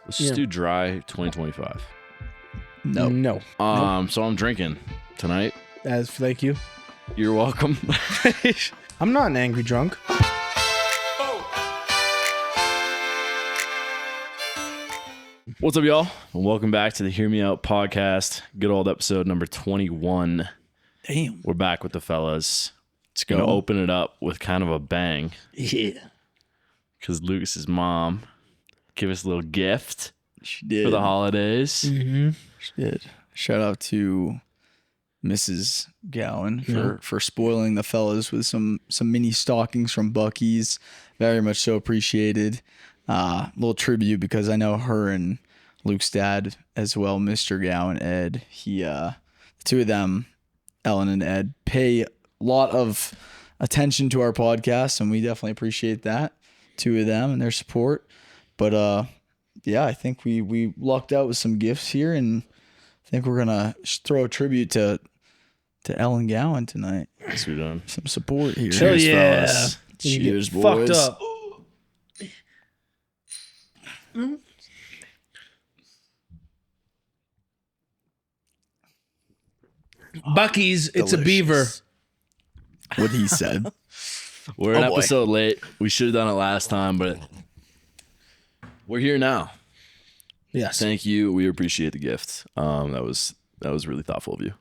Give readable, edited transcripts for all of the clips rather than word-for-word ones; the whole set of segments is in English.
Let's just do dry 2025. No. So I'm drinking tonight. Thank you. You're welcome. I'm not an angry drunk. What's up, y'all? And welcome back to the Hear Me Out podcast. Good old episode number 21. Damn. We're back with the fellas. Let's Gonna go. open it up with kind of a bang Yeah. because Lucas's mom gave us a little gift She did. for the holidays. Mm-hmm. She did. Shout out to Mrs. Gowan for spoiling the fellas with some mini stockings from Buc-ee's. Very much so appreciated. Little tribute because I know her and Luke's dad as well, Mr. Gowan, Ed. The two of them, Ellen and Ed, pay a lot of attention to our podcast, and we definitely appreciate that. Two of them and their support. But yeah, I think we lucked out with some gifts here, and I think we're gonna throw a tribute to Ellen Gowan tonight. Yes, we're done. Some support here. Hell Cheers, yeah. fellas. You Cheers, get boys. fucked up. Buc-ee's, it's a beaver. Delicious. What he said. We're an Oh, boy. episode late. We should have done it last time, but we're here now. Yes. Thank you. We appreciate the gift. That was really thoughtful of you.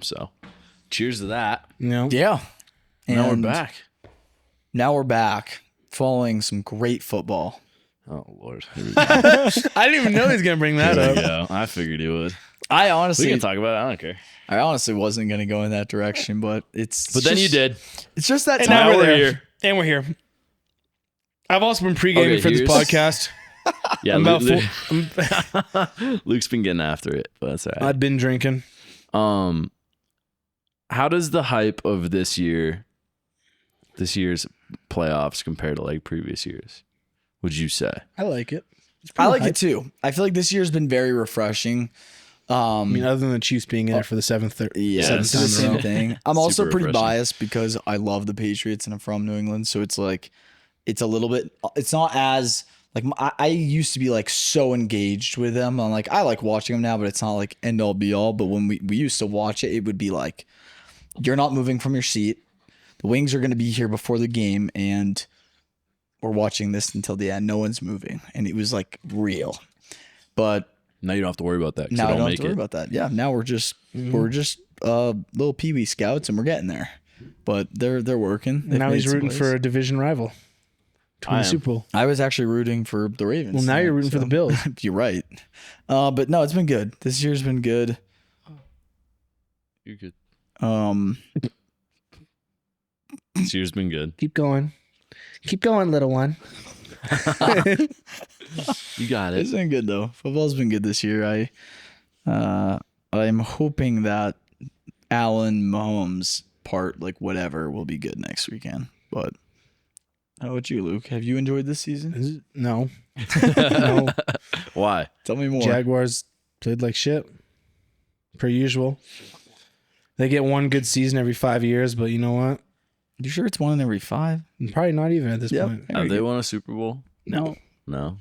So cheers to that. No. Yeah. Now we're And back. Now we're back following some great football. Oh Lord. I didn't even know he was gonna bring that up. Yeah, I figured you would. I We honestly can talk about it. I don't care. wasn't going to go in that direction, but But then you did. It's just that And time. now Now we're we're there. here. And we're here. I've also been pre-gaming Okay, for this here's- podcast. Yeah, I'm about Luke's been getting after it, but that's all right. I've been drinking. How does the hype of this year's playoffs compare to like previous years? Would you say? I like it. I like it too. I feel like this year's been very refreshing. I mean, other than the Chiefs being in it for the seventh Yeah, it's the time in a same row. thing. I'm also Super pretty refreshing. biased because I love the Patriots and I'm from New England, so it's like it's a little bit. It's not as like I used to be like so engaged with them. I'm like I like watching them now, but it's not like end all be all. But when we used to watch it, it would be like you're not moving from your seat. The Wings are going to be here before the game, and we're watching this until the end. No one's moving, and it was like real. But Now you don't have to worry about that. 'Cause now they I don't have make to worry it. about that. Yeah, now we're just little peewee scouts, and we're getting there. But they're working. They've Now made he's some rooting plays. for a division rival to win I the am. Super Bowl. I was actually rooting for the Ravens. Well, now you're rooting for the Bills. You're right. But no, it's been good. This year's been good. You're good. This year's been good. Keep going. Keep going, little one. You got It's it. been good though. Football's been good this year. I'm hoping that Allen Mahomes part, like whatever, will be good next weekend. But how about you, Luke? Have you enjoyed this season? No. No. Why? Tell me more. Jaguars played like shit. Per usual. They get one good season every 5 years, but you know what? You sure it's one in every 5? Probably not even at this Yep. point. Have they won a Super Bowl? No. No.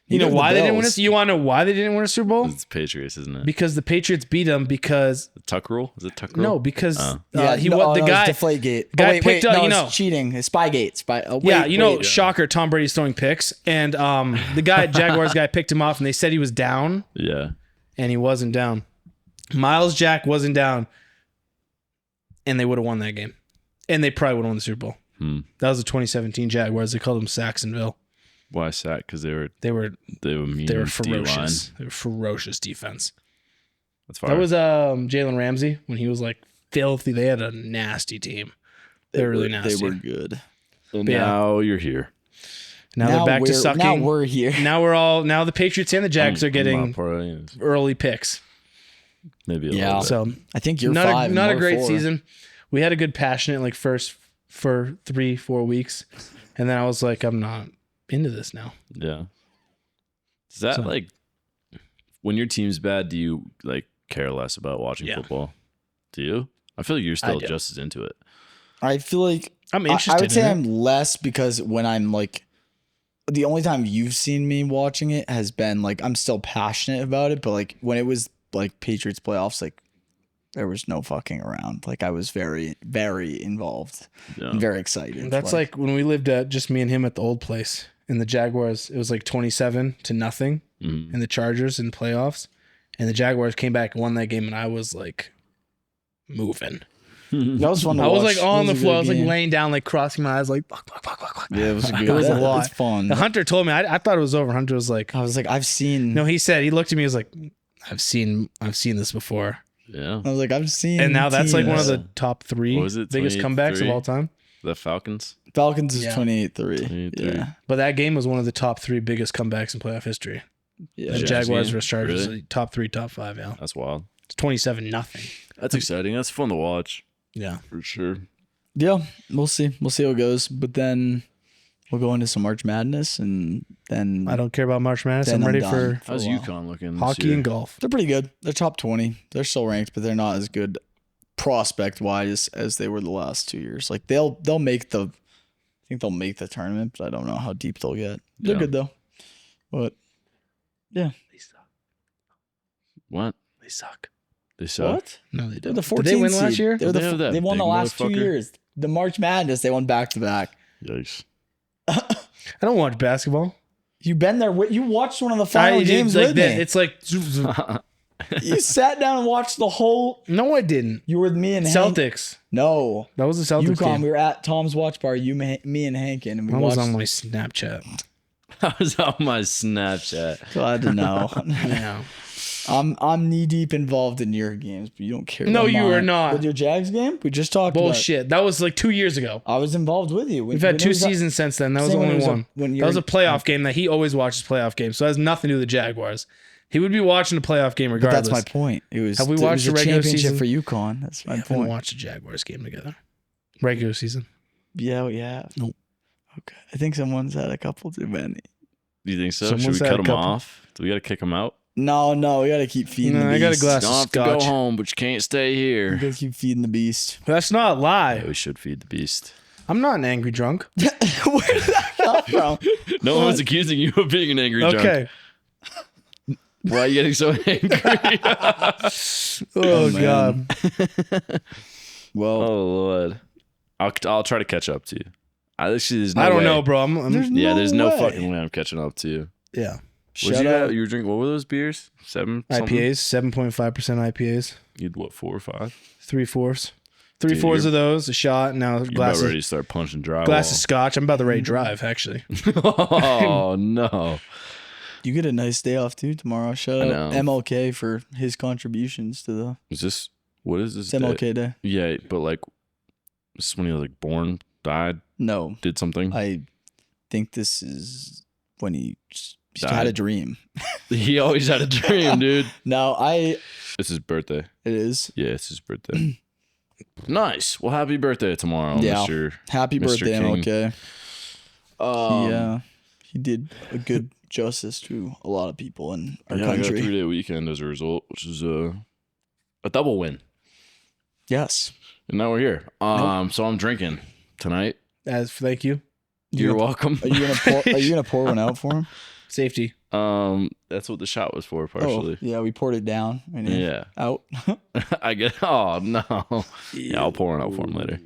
You know Neither why the they didn't win Bills. it? You want to know why they didn't win a Super Bowl? It's Patriots, isn't it? Because the Patriots beat them because The Tuck rule? Is it Tuck rule? no, because Yeah, he no, was the no, guy. It's Deflategate. guy wait, picked wait, up- no, you know- it's cheating. It's Spygate. Yeah, you know, wait. shocker. Tom Brady's throwing picks, and the guy Jaguars guy picked him off, and they said he was down, Yeah. and he wasn't down. Miles Jack wasn't down, and they would have won that game, and they probably would have won the Super Bowl. That was the 2017 Jaguars. They called them Saxonville. Why sack? Because they were mean. They were D-line. ferocious. They were ferocious defense. That's fine. That was Jalen Ramsey when he was like filthy. They had a nasty team. They were really nasty. They were good. And yeah. now you're here. Now they're back to sucking. Now we're here. Now the Patriots and the Jags are I'm getting not part of any- early picks. maybe a Yeah. little bit. So I think you're not 5. not a and we're great 4. season. We had a good passionate like first for 3-4 weeks, and then I was like, I'm not into this now. Yeah. Is that So- like when your team's bad, do you like care less about watching Yeah. football? Do you? I feel like you're still do. just as into it. I feel like I'm I interested. would say in it. I'm less because when I'm like the only time you've seen me watching it has been like I'm still passionate about it, but like when it was like Patriots playoffs, like there was no fucking around. Like I was very, very involved and very excited. That's like when we lived at just me and him at the old place in the Jaguars. It was like 27-0 in the Chargers in playoffs, and the Jaguars came back and won that game, and I was like moving. That was fun to I was watch. like on the It was a floor. I good was like game. laying down, like crossing my eyes, like fuck. Yeah, it was a good. It was a lot. It's fun. The Hunter told me. I thought it was over. Hunter was like, I was like, I've seen. no, he said, he looked at me. He was like, I've seen this before. Yeah. I was like, I've seen. And now that's like one of teams. the top 3 What was it, biggest comebacks of 28-3? all time. The Falcons. Falcons is Yeah. 28-3. 28-3. Yeah, But that game was one of the top 3 biggest comebacks in playoff history. yeah. The Jags Jaguars game? versus Chargers, Really? top 3, top 5. Yeah, That's wild. it's 27-0. That's exciting. That's fun to watch Yeah, for sure. Yeah, we'll see. We'll see how it goes. But then we'll go into some March Madness, and then I don't care about March Madness. Then I'm ready I'm for done. How's a while. UConn looking? this hockey year? and golf. They're pretty good. They're top 20. They're still ranked, but they're not as good prospect wise as they were the last 2 years. Like they'll make the. I think they'll make the tournament, but I don't know how deep they'll get. They're Yeah. good though. But yeah, They suck. What? They suck. They suck. what? No, they They're don't. the 14th Did they win last seed. year? They're They have that they won the big last 2 motherfucker. years. The March Madness, they won back to back. Yikes. I don't watch basketball. You've been there. You watched one of the final I did, games like with that. me. It's like You sat down and watched the whole. no, I didn't. You were with me and Hank. Celtics. No, That was the Celtics UConn. game. We were at Tom's Watch Bar. Me and Hankin, and we I was watched. on my Snapchat. I was on my Snapchat. Glad to know. Yeah. I'm knee deep involved in your games, but you don't care. No, about you mine. are not. With your Jags game, we just talked about. Bullshit. That was like 2 years ago. I was involved with you. We've had 2 seasons since then. That was the Same when only it was a- one. when That you're- was a playoff game that he always watches playoff games. So it has nothing to do with the Jaguars. He would be watching a playoff game But regardless. that's my point. It was. Have we it watched was the a regular championship season? for UConn? That's my We haven't point. watched a Jaguars game together. Regular season. Yeah, yeah. Nope. Okay, I think someone's had a couple too many. Do you think so? Someone Should we said cut a him couple. off? Do we got to kick him out? No, we gotta keep feeding. No, the I got a beast. glass Don't of have to go scotch. home, but you can't stay We here. gotta keep feeding the beast. That's not a lie. Yeah, we should feed the beast. I'm not an angry drunk. Where did that come from? No one was accusing you of being an angry drunk. Okay. Why are you getting so angry? Oh, man. God. Well, Oh Lord, I'll try to catch up to you. There's no I don't way. know, bro. I'm There's no way. fucking way I'm catching up to you. yeah. What'd Shout you out. have? You were drinking. What were those beers? 7 something? IPAs, 7.5% IPAs, You'd what 4 or 5? 3/4. Dude, 3/4 you're- of those, a shot. Now You're glass about of, ready to start punching drywall. glass of scotch. I'm about to ready to drive, actually. Oh no! you get a nice day off too tomorrow. Shout I out know. MLK for his contributions to the Is this what is this? it's MLK Day. Yeah, but like, this is when he was like born, died, No, did something. I think this is when he just Died. had a dream. He always had a dream, dude. No, It's his birthday. it is. Yeah, it's his birthday. Nice. Well, happy birthday tomorrow, Yeah. Mr. Happy Mr. birthday, King. MLK. He did a good justice to a lot of people in our yeah, I got a country. 3-day weekend as a result, which is a double win. Yes. And now we're here. So I'm drinking tonight. Thank you. You're welcome. Are you gonna pour one out for him? Safety. That's what the shot was for, partially. Oh, yeah, we poured it down. And then Yeah. out. I get. Oh no. Yeah, I'll pour one out for him later.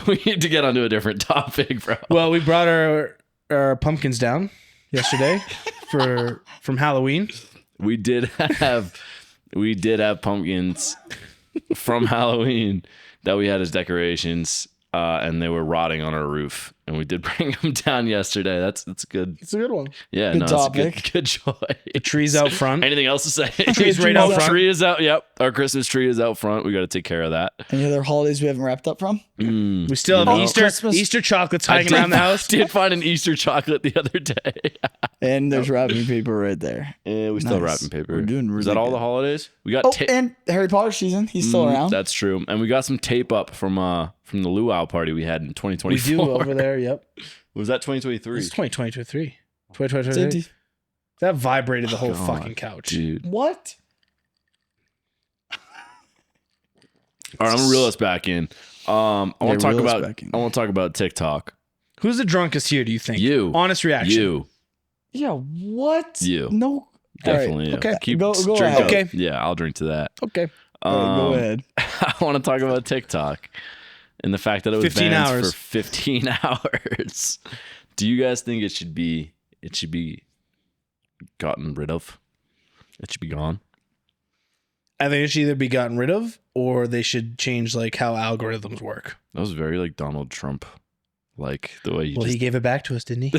We need to get onto a different topic, bro. Well, we brought our pumpkins down yesterday from Halloween. We did have pumpkins from Halloween that we had as decorations, and they were rotting on our roof. And we did bring them down yesterday. That's good. It's a good one. Yeah, Good no, topic. it's a good choice. The tree's out front. Anything else to say? Tree's right out front. Tree is out. Yep, our Christmas tree is out front. We got to take care of that. Any other holidays we haven't wrapped up from? We still have know? Christmas. Easter chocolates hanging around the house. Did find an Easter chocolate the other day. And there's wrapping paper right there. Yeah, we still have Nice. wrapping paper. We're doing Is really that all good. the holidays? We got Oh, tape. and Harry Potter season. He's still around. That's true. And we got some tape up from the luau party we had in 2024. We do over there. Yep. Was that 2023? It's 2023. 2023. Safety. That vibrated the whole God, fucking couch. Dude. What? All right, I'm gonna reel us back in. I want to talk reel us about back in. I want to talk about TikTok. Who's the drunkest here, do you think? You. Honest reaction. You. Yeah, what? You. No. Definitely. All right, Okay. Keep Go drink ahead. up. Okay. Yeah, I'll drink to that. Okay. Go ahead. I want to talk about TikTok and the fact that it was 15 banned hours. for 15 hours. Do you guys think it should be gotten rid of? It should be gone. I think it should either be gotten rid of or they should change like how algorithms work. That was very like Donald Trump, like the way you. Well, he gave it back to us, didn't he?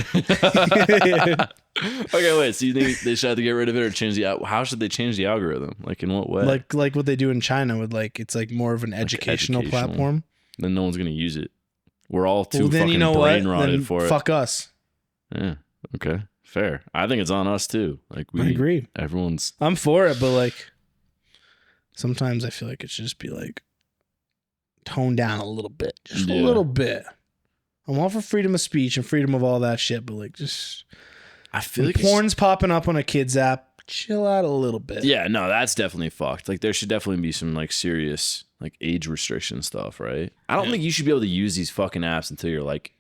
Okay, wait. So you think they should have to get rid of it or change the? How should they change the algorithm? Like in what way? like what they do in China with like it's like more of an educational platform. Then no one's gonna use it. We're all too Well, then fucking you know what? brain rotted Then for fuck us. it. Yeah. Okay. Fair. I think it's on us too. Like I agree. Everyone's. I'm for it, but like sometimes I feel like it should just be like toned down a little bit, just a little bit. I'm all for freedom of speech and freedom of all that shit, but like just I feel when like porn's popping up on a kid's app, chill out a little bit. Yeah, no, that's definitely fucked. Like there should definitely be some like serious like age restriction stuff, right? I don't think you should be able to use these fucking apps until you're like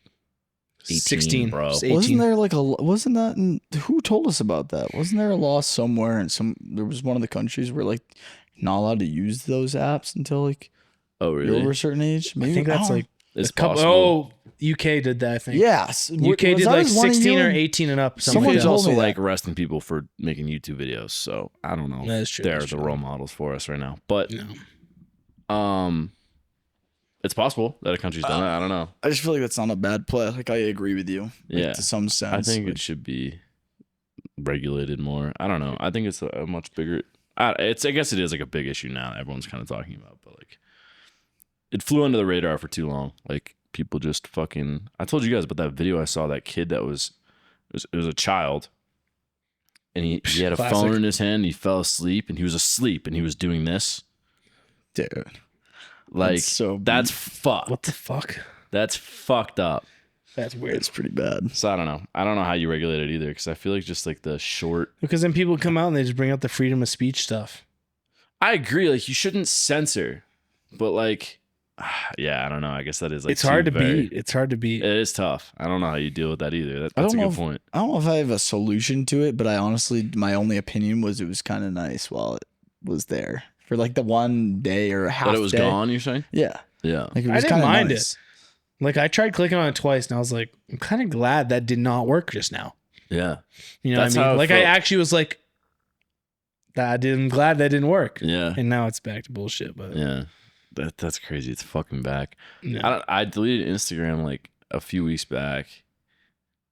18, 16, bro. Just 18. Wasn't there like wasn't that who told us about that? Wasn't there a law somewhere there was one of the countries where like not allowed to use those apps until like Oh, you're really? over a certain age? Maybe I think that's like It's a couple. possible. Oh, UK did that. I think. yes. UK did like 16 or 18 and up. Something Someone's like also told me like that. arresting people for making YouTube videos, so I don't know. That is true, They're that's the true. role models for us right now, but that. it's possible that a country's done it. I don't know. I just feel like that's not a bad play. Like I agree with you. Like, Yeah. to some sense. I think like, it should be regulated more. I don't know. I think it's a much bigger. I guess it is like a big issue now. That everyone's kind of talking about, but like, it flew under the radar for too long. Like people just fucking. I told you guys about that video I saw. That kid that was a child, and he had a Classic. phone in his hand. He fell asleep, and he was asleep, and he was doing this. dude. Like that's fucked. What the fuck? That's fucked up. That's weird. It's pretty bad. So I don't know. I don't know how you regulate it either, because I feel like just like the short. Because then people come out and they just bring out the freedom of speech stuff. I agree. Like you shouldn't censor, but like, yeah, I don't know. I guess that is like It's hard to very- beat. It's hard to beat. It is tough. I don't know how you deal with that either. I That's a don't know good if- point. I don't know if I have a solution to it, but I honestly, my only opinion was it was kind of nice while it was there for like the one day or a half. But it was day. gone. You're saying? Yeah, Yeah. like it I was didn't kinda mind nice. it. Like I tried clicking on it twice and I was like, I'm kind of glad that did not work just now. Yeah. You know That's what I how mean? it Like I felt. actually was like, I'm glad that didn't work. Yeah. And now it's back to bullshit. But Yeah. That's crazy. It's fucking back. yeah. I deleted Instagram like a few weeks back,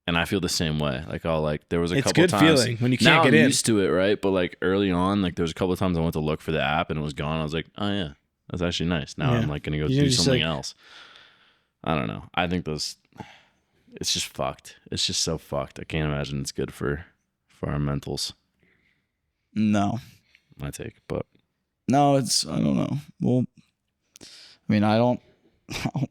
and I feel the same way. Like there was a It's couple good times. feeling when you can't now get I'm in. used to it, right? But like early on, like there was a couple of times I went to look for the app and it was gone. I was like, oh yeah, that's actually nice. Now Yeah. I'm like gonna go You're do just something like- else. I don't know. I think it's just fucked. It's just so fucked. I can't imagine it's good for our mentals. No, My take, but no, it's I don't know. Well, I mean, I don't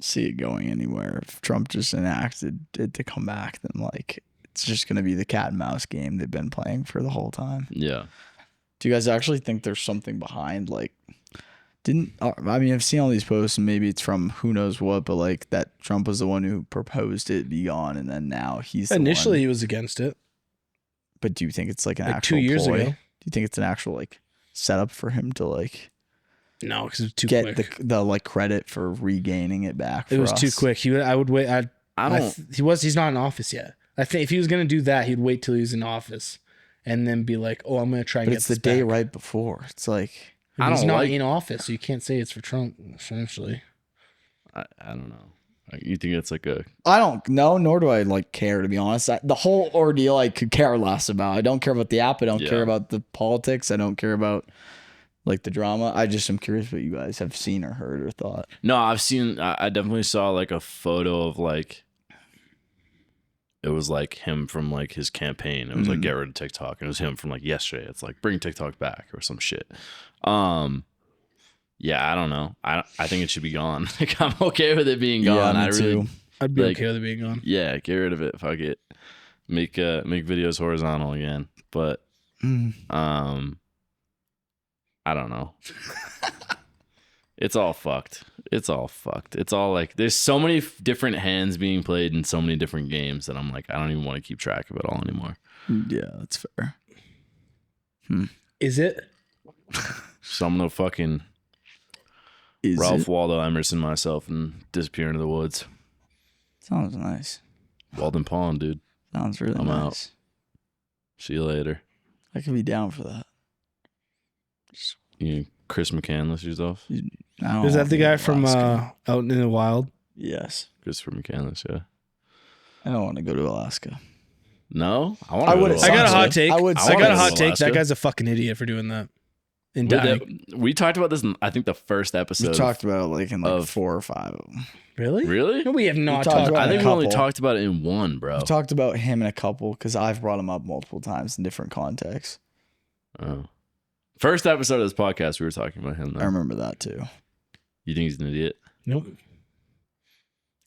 see it going anywhere. If Trump just enacted it to come back, then like it's just gonna be the cat and mouse game they've been playing for the whole time. yeah. Do you guys actually think there's something behind like? I mean, I've seen all these posts and maybe it's from who knows what, but like that Trump was the one who proposed it be gone, and then now he's the Initially one. he was against it. But do you think it's like an Like actual 2 years ploy? ago. Do you think it's an actual like setup for him to like No, because it was too get quick. the like credit for regaining it back? It for was too us? quick. I would wait. I don't. He's not in office yet. I think if he was gonna do that, he'd wait till he's in office, and then be like, "Oh, I'm gonna try and But get it's the this day back." right before. It's like I He's don't not like- in office, so you can't say it's for Trump. Essentially, I don't know. You think it's like a I don't know, nor do I like care to be honest. The whole ordeal I could care less about. I don't care about the app. I don't Yeah. care about the politics. I don't care about like the drama. I just am curious what you guys have seen or heard or thought. No, I definitely saw like a photo of like it was like him from like his campaign. It was like get rid of TikTok. And it was him from like yesterday. It's like bring TikTok back or some shit. Yeah, I don't know. I think it should be gone. Like I'm okay with it being gone. me I really too. I'd be Like- okay with it being gone. yeah, get rid of it. Fuck it. Make videos horizontal again. But Mm. I don't know. It's all fucked. It's all fucked. It's all like there's so many different hands being played in so many different games that I'm like, I don't even want to keep track of it all anymore. Yeah, that's fair. Is it? So I'm gonna fucking Ralph Waldo Emerson myself and disappear into the woods. Sounds nice. Walden Pond, dude. Sounds really I'm nice. out. See you later. I could be down for that. You Chris McCann list yourself? Is that the guy from Out in the Wild? Yes. Christopher McCandless, yeah. I don't want to go to Alaska. No? I got a hot take. I would. I got a hot to take. Alaska. That guy's a fucking idiot for doing that. And dying. We talked about this in, I think, the first episode. We talked about it like in of 4 or 5 of them. Really? Really? No, we have not We talked talked about I about think a we only couple. talked about it in one, bro. We talked about him in a couple because I've brought him up multiple times in different contexts. Oh. First episode of this podcast, we were talking about him, though. I remember that too. You think he's an idiot? Nope.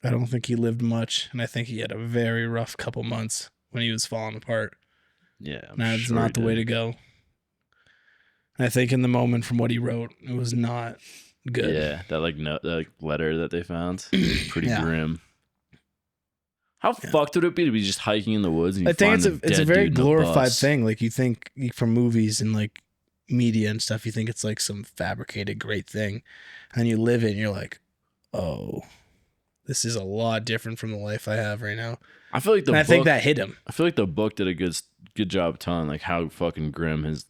I don't think he lived much, and I think he had a very rough couple months when he was falling apart. Yeah. I'm That's sure not he the way did. to go. And I think in the moment, from what he wrote, it was not good. Yeah, that that letter that they found, pretty Yeah. grim. How fucked would it be to be just hiking in the woods? And you I think find it's a dead very dude in a glorified bus? thing. Like you think from movies and like media and stuff, you think it's like some fabricated great thing, and you live it, and you're like, oh, this is a lot different from the life I have right now. I feel like And I think that hit him. I feel like the book did a good job telling like how fucking grim his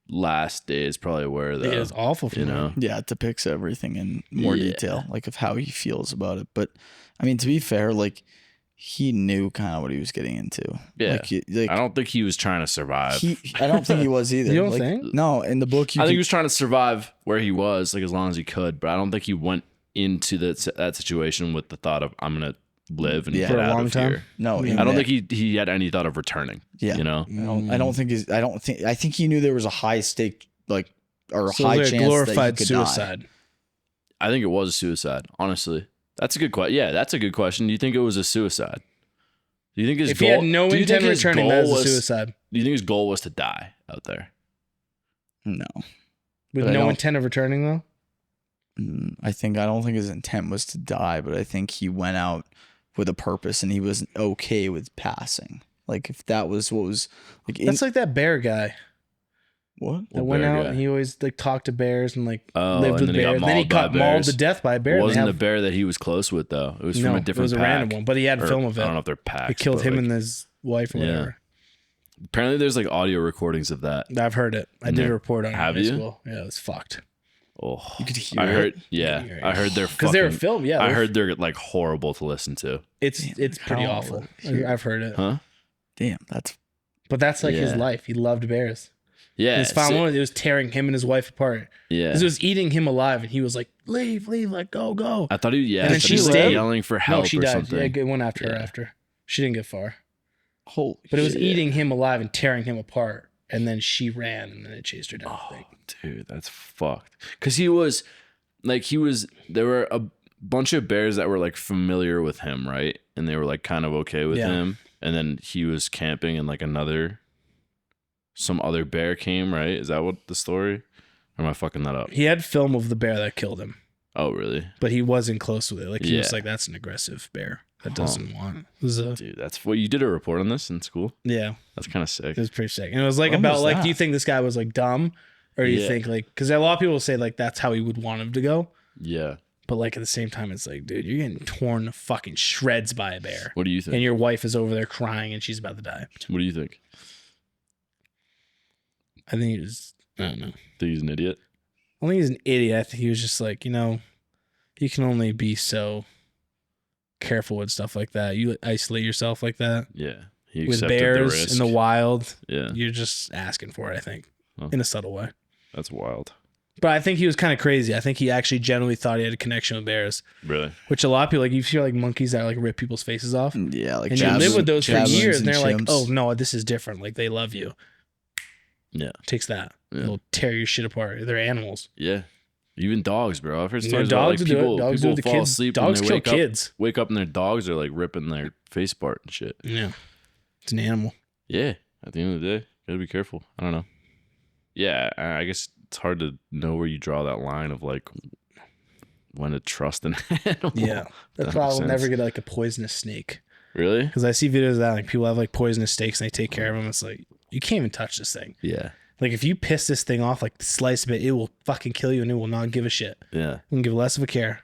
last days probably were. Though It was awful for you him. know. Yeah, it depicts everything in more Yeah. detail, like of how he feels about it. But I mean, to be fair, like he knew kind of what he was getting into. Yeah. like I don't think he was trying to survive. I don't think he was either. You don't Like, think? No, in the book, I think he was trying to survive where he was, like as long as he could. But I don't think he went into that situation with the thought of I'm gonna live and Yeah. get For a out long of time? here. no. Yeah. even I don't that- think he had any thought of returning. Yeah. You know. I don't think he's. I think he knew there was a high stake, like or a So high it was chance like a glorified that he could die. suicide. I think it was a suicide. Honestly, that's a good question. Yeah, that's a good question. Do you think it was a suicide? Do you think his If goal? he had no do you intent think of his returning, goal that is a was- suicide. Do you think his goal was to die out there? No, With But I no don't- intent of returning, though? I don't think his intent was to die, but I think he went out with a purpose, and he was okay with passing. Like if that was what was like. That's like that bear guy what? that What went bear out guy? and he always like talked to bears and like Oh, lived and with then he got bears. And then he mauled by got mauled bears. to death by a bear. It and they wasn't have- the bear that he was close with, though. It was no, from a different it was a pack. random one, but he had Or, film of it. I don't know if they're packs. They killed but, him like, and his wife or Yeah. whatever. apparently, there's like audio recordings of that. I've heard it. I did Yeah. a report on it. Have in high you? school. Yeah, it was fucked. Oh, You could hear I heard. it? Yeah, hear it. I heard they're Because they were fucking- filmed. Yeah, I they're- heard they're like horrible to listen to. it's pretty how awful. would- I've heard it. Huh? Damn, that's But that's like his Yeah. life. He loved bears. Yeah. His final one, it was tearing him and his wife apart. Yeah. Because it was eating him alive, and he was like, "Leave, like go." I thought he. Yeah. And then I thought she he was lived. yelling for help No, she or died. something. Yeah, it went after her Yeah. after. She didn't get far. holy. But it was shit. eating him alive and tearing him apart. And then she ran, and then it chased her down. I Oh, think. dude, that's fucked. Because he was. There were a bunch of bears that were like familiar with him, right? And they were like kind of okay with Yeah. him. And then he was camping and like some other bear came, right? Is that what the story? Or am I fucking that up? He had film of the bear that killed him, Oh, really? but he wasn't close with it. Like he was Yeah. like, "That's an aggressive bear that Huh. doesn't want." It was Dude, that's what you did a report on this in school? yeah, That's kind of sick. it was pretty sick. And it was like When about was like, that? do you think this guy was like dumb, or do you Yeah. think like, because a lot of people say like that's how he would want him to go, Yeah. but like at the same time, it's like, dude, you're getting torn to fucking shreds by a bear, What do you think? and your wife is over there crying and she's about to die. What do you think? I think he was, I don't know. Think he's an idiot? I think he's an idiot. I think he was just like, you can only be so careful with stuff like that. You isolate yourself like that Yeah. He with accepted the bears risk. in the wild. Yeah. You're just asking for it, I think, Huh. in a subtle way. That's wild. But I think he was kind of crazy. I think he actually genuinely thought he had a connection with bears, Really? which a lot of people, like, you feel like monkeys that like rip people's faces off. Yeah, like And you javelins- live with those for javelins years, and they're like, chimps. oh, no, this is different. Like, they love you. Yeah. Takes that. Yeah. They'll tear your shit apart. They're animals. Yeah. Even dogs, bro. I've heard No, stories dogs about do like people, it. Dogs do people it to fall kids. asleep Dogs and they kill kids. wake up and their dogs are like ripping their face apart and shit. Yeah. It's an animal. Yeah. At the end of the day, gotta be careful. I don't know. Yeah, I guess it's hard to know where you draw that line of like when to trust an animal. Yeah, that's why I will never get like a poisonous snake. Really? Because I see videos of that, like people have like poisonous snakes and they take care of them. It's like you can't even touch this thing. Yeah. Like if you piss this thing off, like slice of it will fucking kill you, and it will not give a shit. Yeah. You can give less of a care.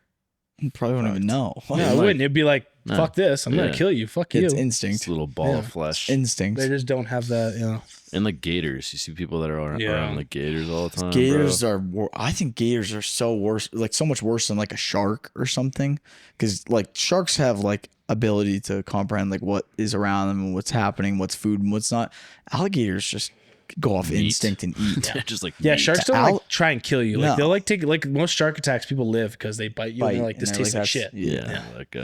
You probably wouldn't even know. No, I wouldn't. It'd be like, fuck this. I'm gonna kill you. Fuck you. It's This instinct. little ball of flesh. Instinct. They just don't have that, you know. And like gators, you see people that are around like gators all the time. Gators are. I think gators are so worse, like so much worse than like a shark or something, because like sharks have like ability to comprehend like what is around them and what's happening, what's food and what's not. Alligators just go off instinct and eat. Just like Yeah, meat. sharks don't like try and kill you. Like No. they'll like take like most shark attacks. People live because they bite you and they're like, this tastes like shit. Yeah, like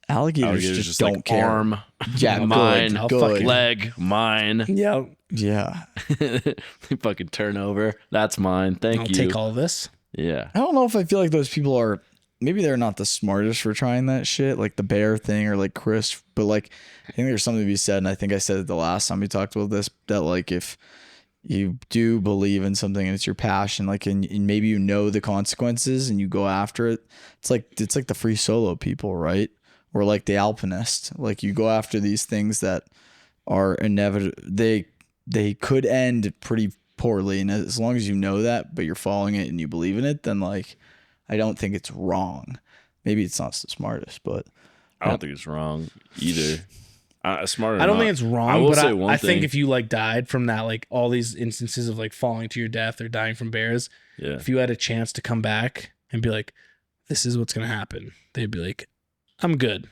Alligators just don't like care. arm, Yeah, mine, I'll good. fucking- leg, mine. Yeah, Yeah. They fucking turn over. That's mine. Thank I'll you. take all of this. Yeah. I don't know if I feel like those people are. Maybe they're not the smartest for trying that shit, like the bear thing or like Chris. But like, I think there's something to be said, and I think I said it the last time we talked about this, that like if you do believe in something and it's your passion, like and maybe you know the consequences and you go after it, it's like the free solo people, right? Or like the alpinist, like you go after these things that are inevitable. They could end pretty poorly, and as long as you know that, but you're following it and you believe in it, then like I don't think it's wrong. Maybe it's not the smartest, but I don't think it's wrong either. Smart. I don't think it's I wrong, will but say one I think thing. if you like died from that, like all these instances of like falling to your death or dying from bears, Yeah. if you had a chance to come back and be like, this is what's gonna happen, they'd be like, I'm good.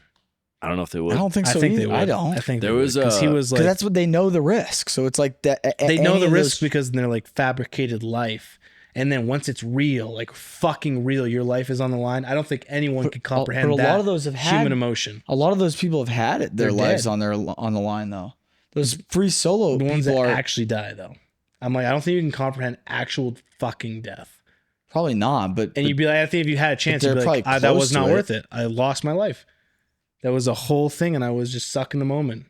I don't know if they would. I don't think so I think either. they would. I don't. I think There they would, was, 'cause he was Because like, that's what they know the risk. So it's like that. they know any the of risks those- because they're like fabricated life. And then once it's real, like fucking real, your life is on the line. I don't think anyone could comprehend but a that lot of those have had human emotion. A lot of those people have had it. Their They're lives dead. on the line though. Those free solo The ones that people are actually die, though. I'm like, I don't think you can comprehend actual fucking death. probably not. But And you'd be like, I think if you had a chance, you'd they're be like, probably that close was not to it. worth it. I lost my life. That was a whole thing, and I was just stuck in the moment.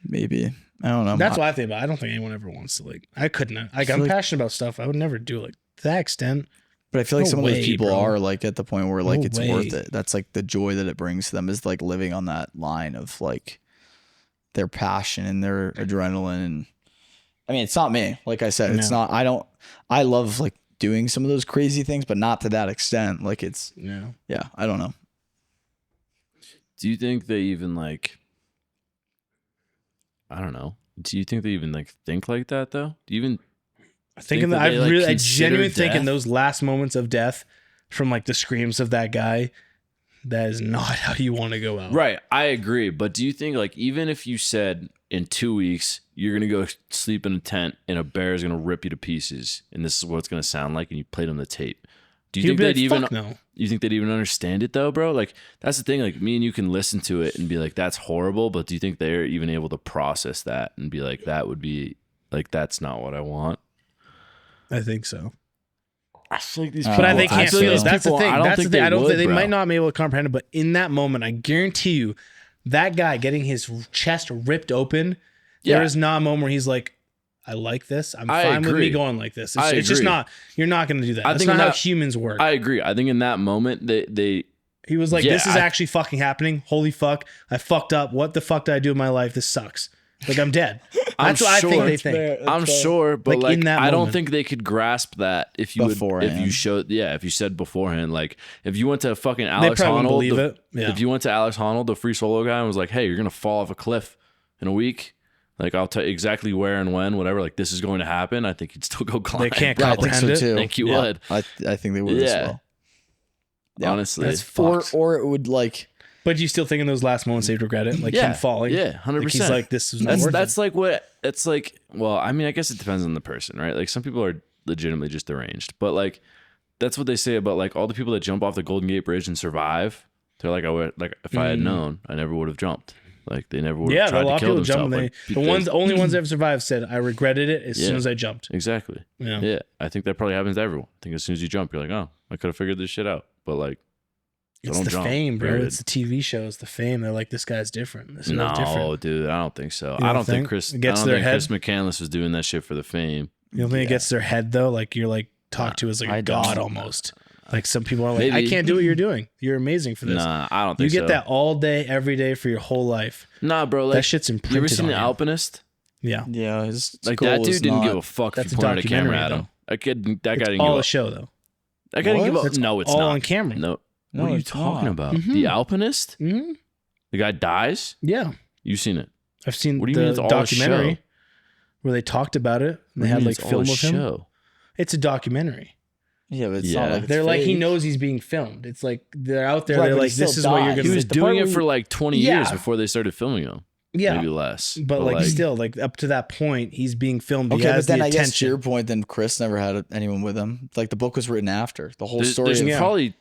maybe I don't know. That's what I think about it. I don't think anyone ever wants to, like, I couldn't. Like, I'm like- passionate about stuff. I would never do it like to that extent. But I feel like No some of way, those people bro. are like at the point where like No it's way. worth it. That's like the joy that it brings to them is like living on that line of like their passion and their adrenaline. And I mean, it's not me. Like I said, it's No. not. I love like doing some of those crazy things, but not to that extent. Like it's Yeah. I don't know. Do you think they even like? I don't know. Do you think they even like think like that though? Do you even? I think in that the, they, like, I consider genuinely think in death? those last moments of death, from like the screams of that guy, that is not how you want to go out. Right, I agree. But do you think like even if you said in 2 weeks you're gonna go sleep in a tent and a bear is gonna rip you to pieces and this is what it's gonna sound like and you played on the tape, do you He'd think be they'd like, even? fuck no. You think they'd even understand it though, bro? Like that's the thing. Like me and you can listen to it and be like, "That's horrible," but do you think they're even able to process that and be like, "That would be like that's not what I want." I think so. I feel like these, But they can't feel feel like it. That's the thing. I don't That's think the thing. I don't would, think they bro. might not be able to comprehend it, but in that moment, I guarantee you, that guy getting his chest ripped open, Yeah. there is not a moment where he's like, I like this. I'm I fine with me agree. going like this. I It's just agree. not, you're not going to do that. I That's think not in how that- humans work. I agree. I think in that moment they He was like, Yeah, this is I- actually fucking happening. Holy fuck. I fucked up. What the fuck did I do in my life? This sucks. Like, I'm dead. That's what I think they think. I'm sure, but Like, like, in that I don't moment. think they could grasp that if you would, if Beforehand. you showed, if you said beforehand, like if you went to fucking They Alex probably wouldn't Honnold, believe it. Yeah. if you went to Alex Honnold, the free solo guy, and was like, "Hey, you're gonna fall off a cliff in a week," like I'll tell you exactly where and when, whatever. Like this is going to happen. I think you'd still go climb. They can't I think comprehend so it. too. I think you Yeah. would. I think they would as Yeah. well. Yeah. Honestly, That's Or fucked. or it would like But you still think in those last moments they'd regret it? Like him falling? Yeah, 100%. Like he's like, this is not That's worth that's it. like what it's like. Well, I mean, I guess it depends on the person, right? Like some people are legitimately just deranged, but like that's what they say about like all the people that jump off the Golden Gate Bridge and survive. They're like, I would like if I had known, I never would have jumped. Like they never would have Yeah, a tried lot to of kill people jump. themselves. And Like, the because- only ones that have survived said, I regretted it as soon Yeah. as I jumped. exactly. Yeah. Yeah, I think that probably happens to everyone. I think as soon as you jump, you're like, oh, I could have figured this shit out. But like, so It's don't the jump, fame, bro. period. It's the TV shows, the fame. They're like, this guy's different. This No, guy's different. dude, I don't think so. You I don't don't think think? Chris. It gets I to don't their think head? Chris McCandless was doing that shit for the fame. You don't think it gets to their head though? Like you're like talked to as like I a god don't. almost. Like some people are like, Maybe. I can't do what you're doing. You're amazing for this. Nah, I don't You think get so. that all day, every day for your whole life. Nah, bro. Like, That shit's you ever imprinted seen on The you. Alpinist? Yeah. Yeah, his Like goal that was dude didn't not- give a fuck if That's you a pointed a camera documentary, at him. That guy It's didn't all give a up. show though. That guy didn't give What? up. No, it's all not on camera. No. No, What are you it's talking not. about? Mhm. The Alpinist? Mm-hmm. The guy dies? Yeah. You've seen it. I've seen What do you mean the it's all a documentary show? where they talked about it. And What they do you had mean like it's all film a of him. show? It's a documentary. Yeah, but it's Yeah. not like it's They're like, he fake. knows he's being filmed. It's like they're out there. Right, They're but he like, this still is what you're died. gonna. He was the doing part it where for you- like 20 Yeah. years before they started filming him. Yeah, Maybe less. but like still, like up to that point, he's being filmed. He Okay, has but then the I guess to your attention. point, then Chris never had anyone with him. Like the book was written after the whole story. There's of, Yeah. probably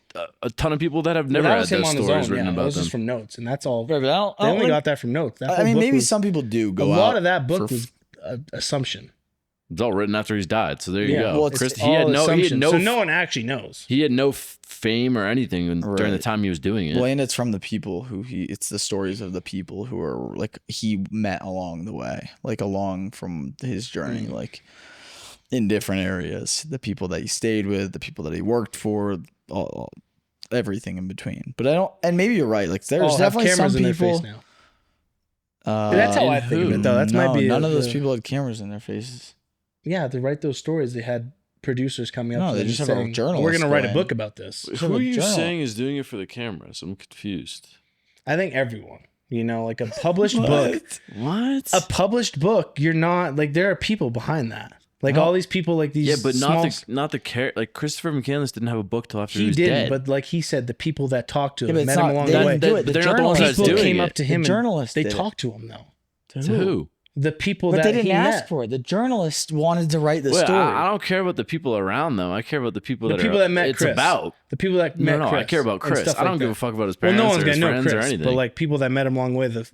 a ton of people that have never that had was him those on his stories own. written Yeah, that about was them. just from notes, and that's all. Right, but I don't They only think- got that from notes. That I whole mean, book maybe was- some people do a go lot out of that book for- was assumption. It's all written after he's died. So there you go. Well, it's Chris, all he had assumption. no So no one actually knows. he had no fame or anything during the Right. time he was doing it. Well, and it's from the people who it's the stories of the people who are like he met along the way, like along from his journey, like in different areas. The people that he stayed with, the people that he worked for, all everything in between. But I don't, and maybe you're right. Like there's All have definitely some cameras in their people. face now. That's how I think of it, though. That's might be none of those the- people had cameras in their faces. Yeah, to write those stories, they had producers coming up. No, to they them just and have a saying, journalist We're gonna write go a in. book about this. Who are you journal. saying is doing it for the cameras? I'm confused. I think everyone. You know, like a published book. What? A published book. You're not like there are people behind that. Like all these people, like these. Yeah, but small, not the like Christopher McCandless didn't have a book till after he He was didn't, dead. but like he said, the people that talked to Yeah, him but it's met him not- along they the didn't way. do it. But The they're not the ones that was People doing came it. up to him. The journalist They did it. talked to him though. To who? The people But that they didn't he ask met. for it. The journalist wanted to write the Well, story. I don't care about the people around them. I care about the people The that people are, that met it's Chris. about. The people that met No, Chris. I care about and Chris. stuff I don't like give a that. fuck about his Well, parents no one's or his gonna know friends or Chris, anything. but like people that met him along the way, the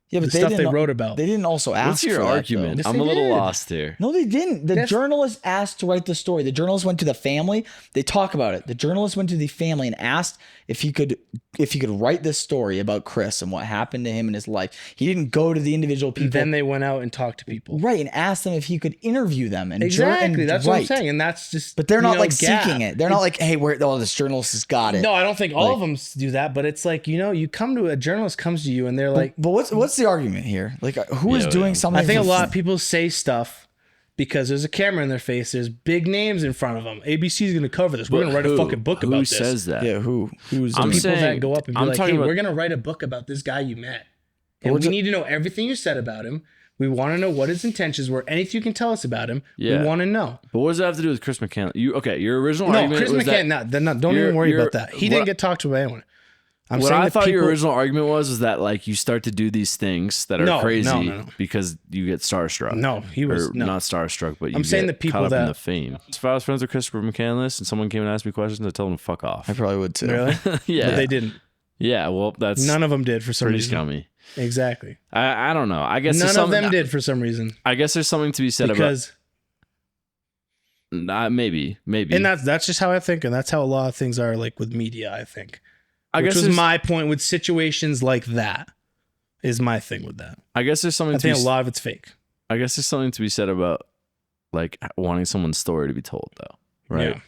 Yeah, the but they stuff they didn't- wrote about. They didn't also ask What's your for that, argument? though. Yes, I'm they a little did. lost here. No, they didn't. The That's- journalist asked to write the story. The journalist went to the family. They talk about it. The journalist went to the family and asked if he could write this story about Chris and what happened to him in his life. He didn't go to the individual people. And then they went out and talked to people. right, and asked them if he could interview them and Exactly. and That's what I'm write. saying. And that's just. But they're you not know, like gap. seeking it. They're not like, hey, this journalist has got it. No, I don't think all Like- of them do that. But it's like you come to a journalist comes to you and they're like, But what's the argument here? Like, who is Yeah, doing yeah. something? I think a for- lot of people say stuff because there's a camera in their face. There's big names in front of them. ABC's going to cover this. We're going to write a fucking book Who about this. says that? Yeah, who's I'm doing People saying- that go up and be I'm like, talking hey, about- we're going to write a book about this guy you met. And we're we ju- need to know everything you said about him. We want to know what his intentions were. Anything you can tell us about him, Yeah. we want to know. But what does that have to do with Chris McCandless? Your original No, argument Chris was McCann, don't you're- even worry you're- about that. He what- didn't get talked to by anyone. I'm what saying I that thought your people- original argument was that like you start to do these things that are No, crazy no. because you get starstruck. No, he was or no. not starstruck, but you I'm saying get the people caught up in that- the fame. If I was friends with Christopher McCandless and someone came and asked me questions, I told them to fuck off. I probably would too. Really? yeah, But they didn't. yeah. Well, that's None of them did for some pretty reason. scummy. Exactly. I don't know. I guess there's None of them something- did for some reason. I guess there's something to be said Because about maybe. and that's just how I think, and that's how a lot of things are like with media, I think. I Which guess was there's- my point with situations like that. Is my thing with that. I guess there's something I to think be a lot of it's fake. I guess there's something to be said about like wanting someone's story to be told, though, right? Yeah.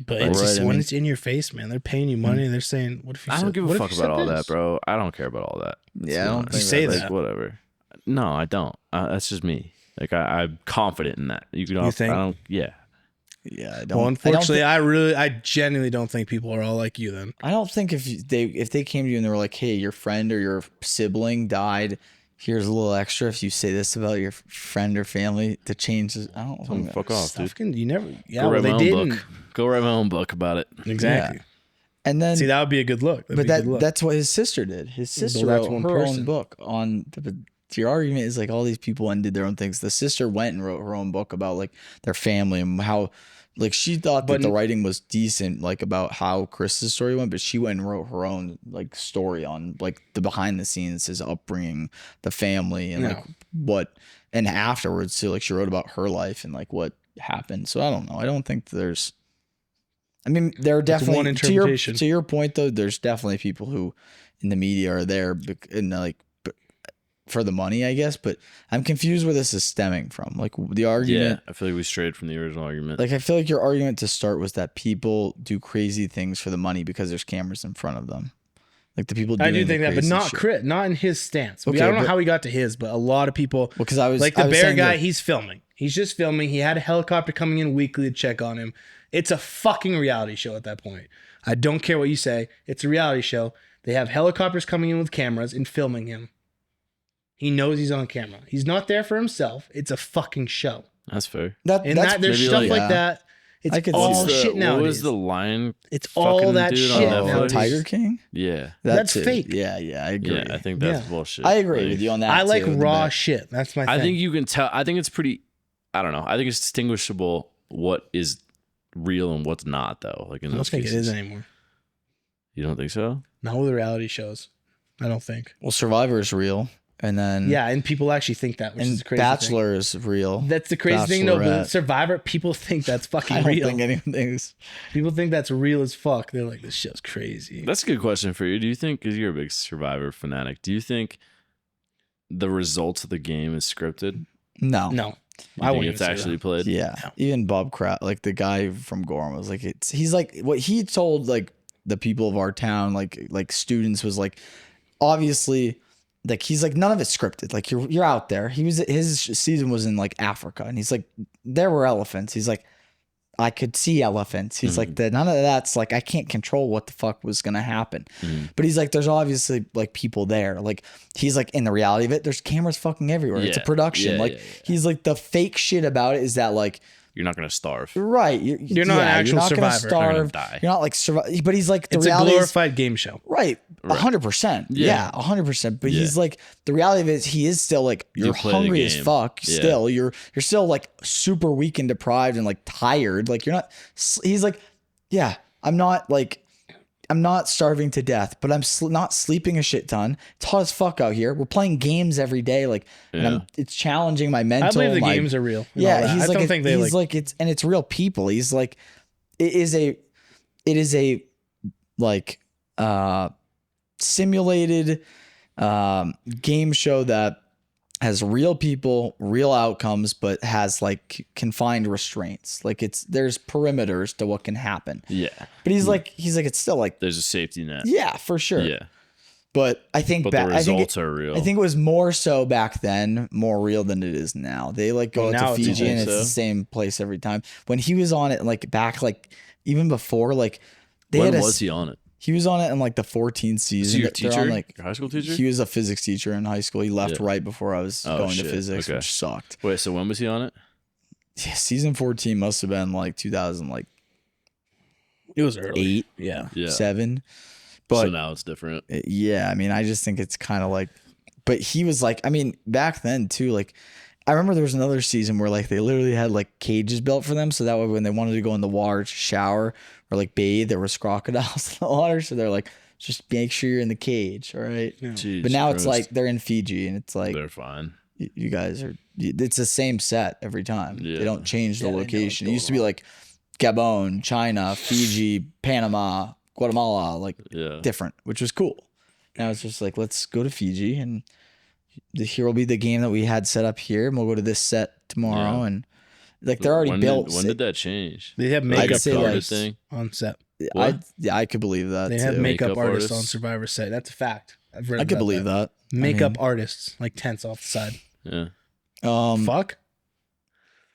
But Like, it's just right, I when mean- it's in your face, man. They're paying you money and they're saying, "What if you?" I said, don't give what a if fuck you said about all this? that, bro. I don't care about all that. Yeah, I don't think You say like, that. whatever. No, I don't. That's just me. Like I'm confident in that. You You think? I don't. Yeah. Yeah, I don't. Well, I don't unfortunately, I genuinely don't think people are all like you. Then I don't think if they came to you and they were like, "Hey, your friend or your sibling died. Here's a little extra if you say this about your friend or family to change." I don't Tell them think fuck off, dude. stuff can you never. Yeah, Go well, write my they own didn't book. Go write my own book about it. exactly. And then, See, that would be a good look. That'd but be a good look. that's what his sister did. His sister that's wrote one her person. own book on. But your argument is like all these people went and did their own things. The sister went and wrote her own book about like their family and how. Like she thought that But- the writing was decent, like about how Chris's story went, but she went and wrote her own like story on like the behind the scenes, his upbringing, the family, and like what, and afterwards too. Like she wrote about her life and like what happened. So I don't know. I don't think there's. I mean, there are definitely one interpretation. To your point though. There's definitely people who in the media are there and like for the money, I guess. But I'm confused where this is stemming from. Like the argument. Yeah, I feel like we strayed from the original argument. Like I feel like your argument to start was that people do crazy things for the money because there's cameras in front of them. Like the people doing I do think the that, but crazy not shit. not in his stance. Okay, I don't know but- how he got to his, but a lot of people, Well, because I was like the I was bear saying guy, that- he's filming. He's just filming. He had a helicopter coming in weekly to check on him. It's a fucking reality show at that point. I don't care what you say. It's a reality show. They have helicopters coming in with cameras and filming him. He knows he's on camera. He's not there for himself. It's a fucking show. That's fair. And that's that there's maybe stuff like- like yeah. that. It's I could see all that. shit What nowadays. was the lion? It's all fucking that dude on shit Netflix? nowadays. Tiger King. Yeah. That's it. fake. Yeah, I agree. Yeah, I think that's Yeah. bullshit. I agree Like, with you on that. I like too, raw but- shit. That's my thing. I think you can tell. I think it's pretty. I don't know. I think it's distinguishable what is real and what's not, though. Like in I don't those think it cases. is anymore. You don't think so? Not with the reality shows. I don't think. Well, Survivor is real, and then Yeah, and people actually think that, which is and the crazy thing. Bachelor is real. That's the crazy thing, though. But Bachelorette. Survivor, people think that's I fucking don't real. think anything's. People think that's real as fuck. They're like, this show's crazy. That's a good question for you. Do you think, because you're a big Survivor fanatic, do you think the results of the game is scripted? No, No, You I think wouldn't it's even say actually that. played? Yeah, No. even Bob Kraft, like the guy from Gorham, was like, he's like what he told like the people of our town, like students, was like, obviously, like he's like, none of it's scripted. Like you're out there. His season was in like Africa, and he's like, there were elephants. He's like, I could see elephants. He's like, none of that's like, I can't control what the fuck was gonna happen. But he's like, there's obviously like people there. Like he's like, in the reality of it, there's cameras fucking everywhere. It's a Yeah. production. Yeah, like yeah, yeah. he's like, the fake shit about it is that like, You're not going to starve. right, You're not an actual you're not gonna survivor. You're not gonna starve. die. You're not like survive. But he's like, the It's a reality is glorified game show. right, 100%. Yeah, 100%. But he's like, the reality of it is he is still like, you're play the hungry as game. fuck. Yeah. Still, you're still like super weak and deprived and like tired. Like you're not. He's like, yeah, I'm not starving to death, but I'm not sleeping a shit ton. It's hot as fuck out here. We're playing games every day. Like, and it's challenging my mental. I believe the my- games are real. and all Yeah, that. he's I like, don't think they he's like, it's, and it's real people. He's like, it is a like simulated game show that has real people, real outcomes, but has like confined restraints. Like there's perimeters to what can happen. Yeah. But he's like, it's still like, There's a safety net. yeah, for sure. Yeah. But I think But the I think results are real. I think it was more so back then, more real than it is now. They like go Well, out now to it's Fiji and also- it's the same place every time. When he was on it, like back, like even before, like they when had was he on it? He was on it in like the 14th Is season. he your They're teacher? on, like, Your high school teacher? he was a physics teacher in high school. He left Yeah. right before I was Oh, going shit. to physics, Okay. which sucked. Wait, so when was he on it? Yeah, season 14 must have been like 2008, It was early. Yeah. Yeah. 7. So But now it's different. yeah, I mean, I just think it's kind of like, but he was like, I mean, back then too, like, I remember there was another season where like they literally had like cages built for them. So that way when they wanted to go in the water to shower or like bathe, there was crocodiles in the water. So they're like, just make sure you're in the cage. All right. Jeez But now it's Christ. like they're in Fiji and it's like, They're fine. you guys are, it's the same set every time. Yeah. They don't change the Yeah, they know what's location. It used to going be like Gabon, China, Fiji, Panama, Guatemala, like Yeah. different, which was cool. Now it's just like, let's go to Fiji and here will be the game that we had set up here and we'll go to this set tomorrow. Yeah. And like they're already when built. Did, when did that change? They have I'd makeup say, like, artists thing? on set. I could believe that They too. have makeup Makeup artists on artists? Survivor set. That's a fact. I've read I could about believe that. Makeup artists, like tents off the side. Yeah. Fuck.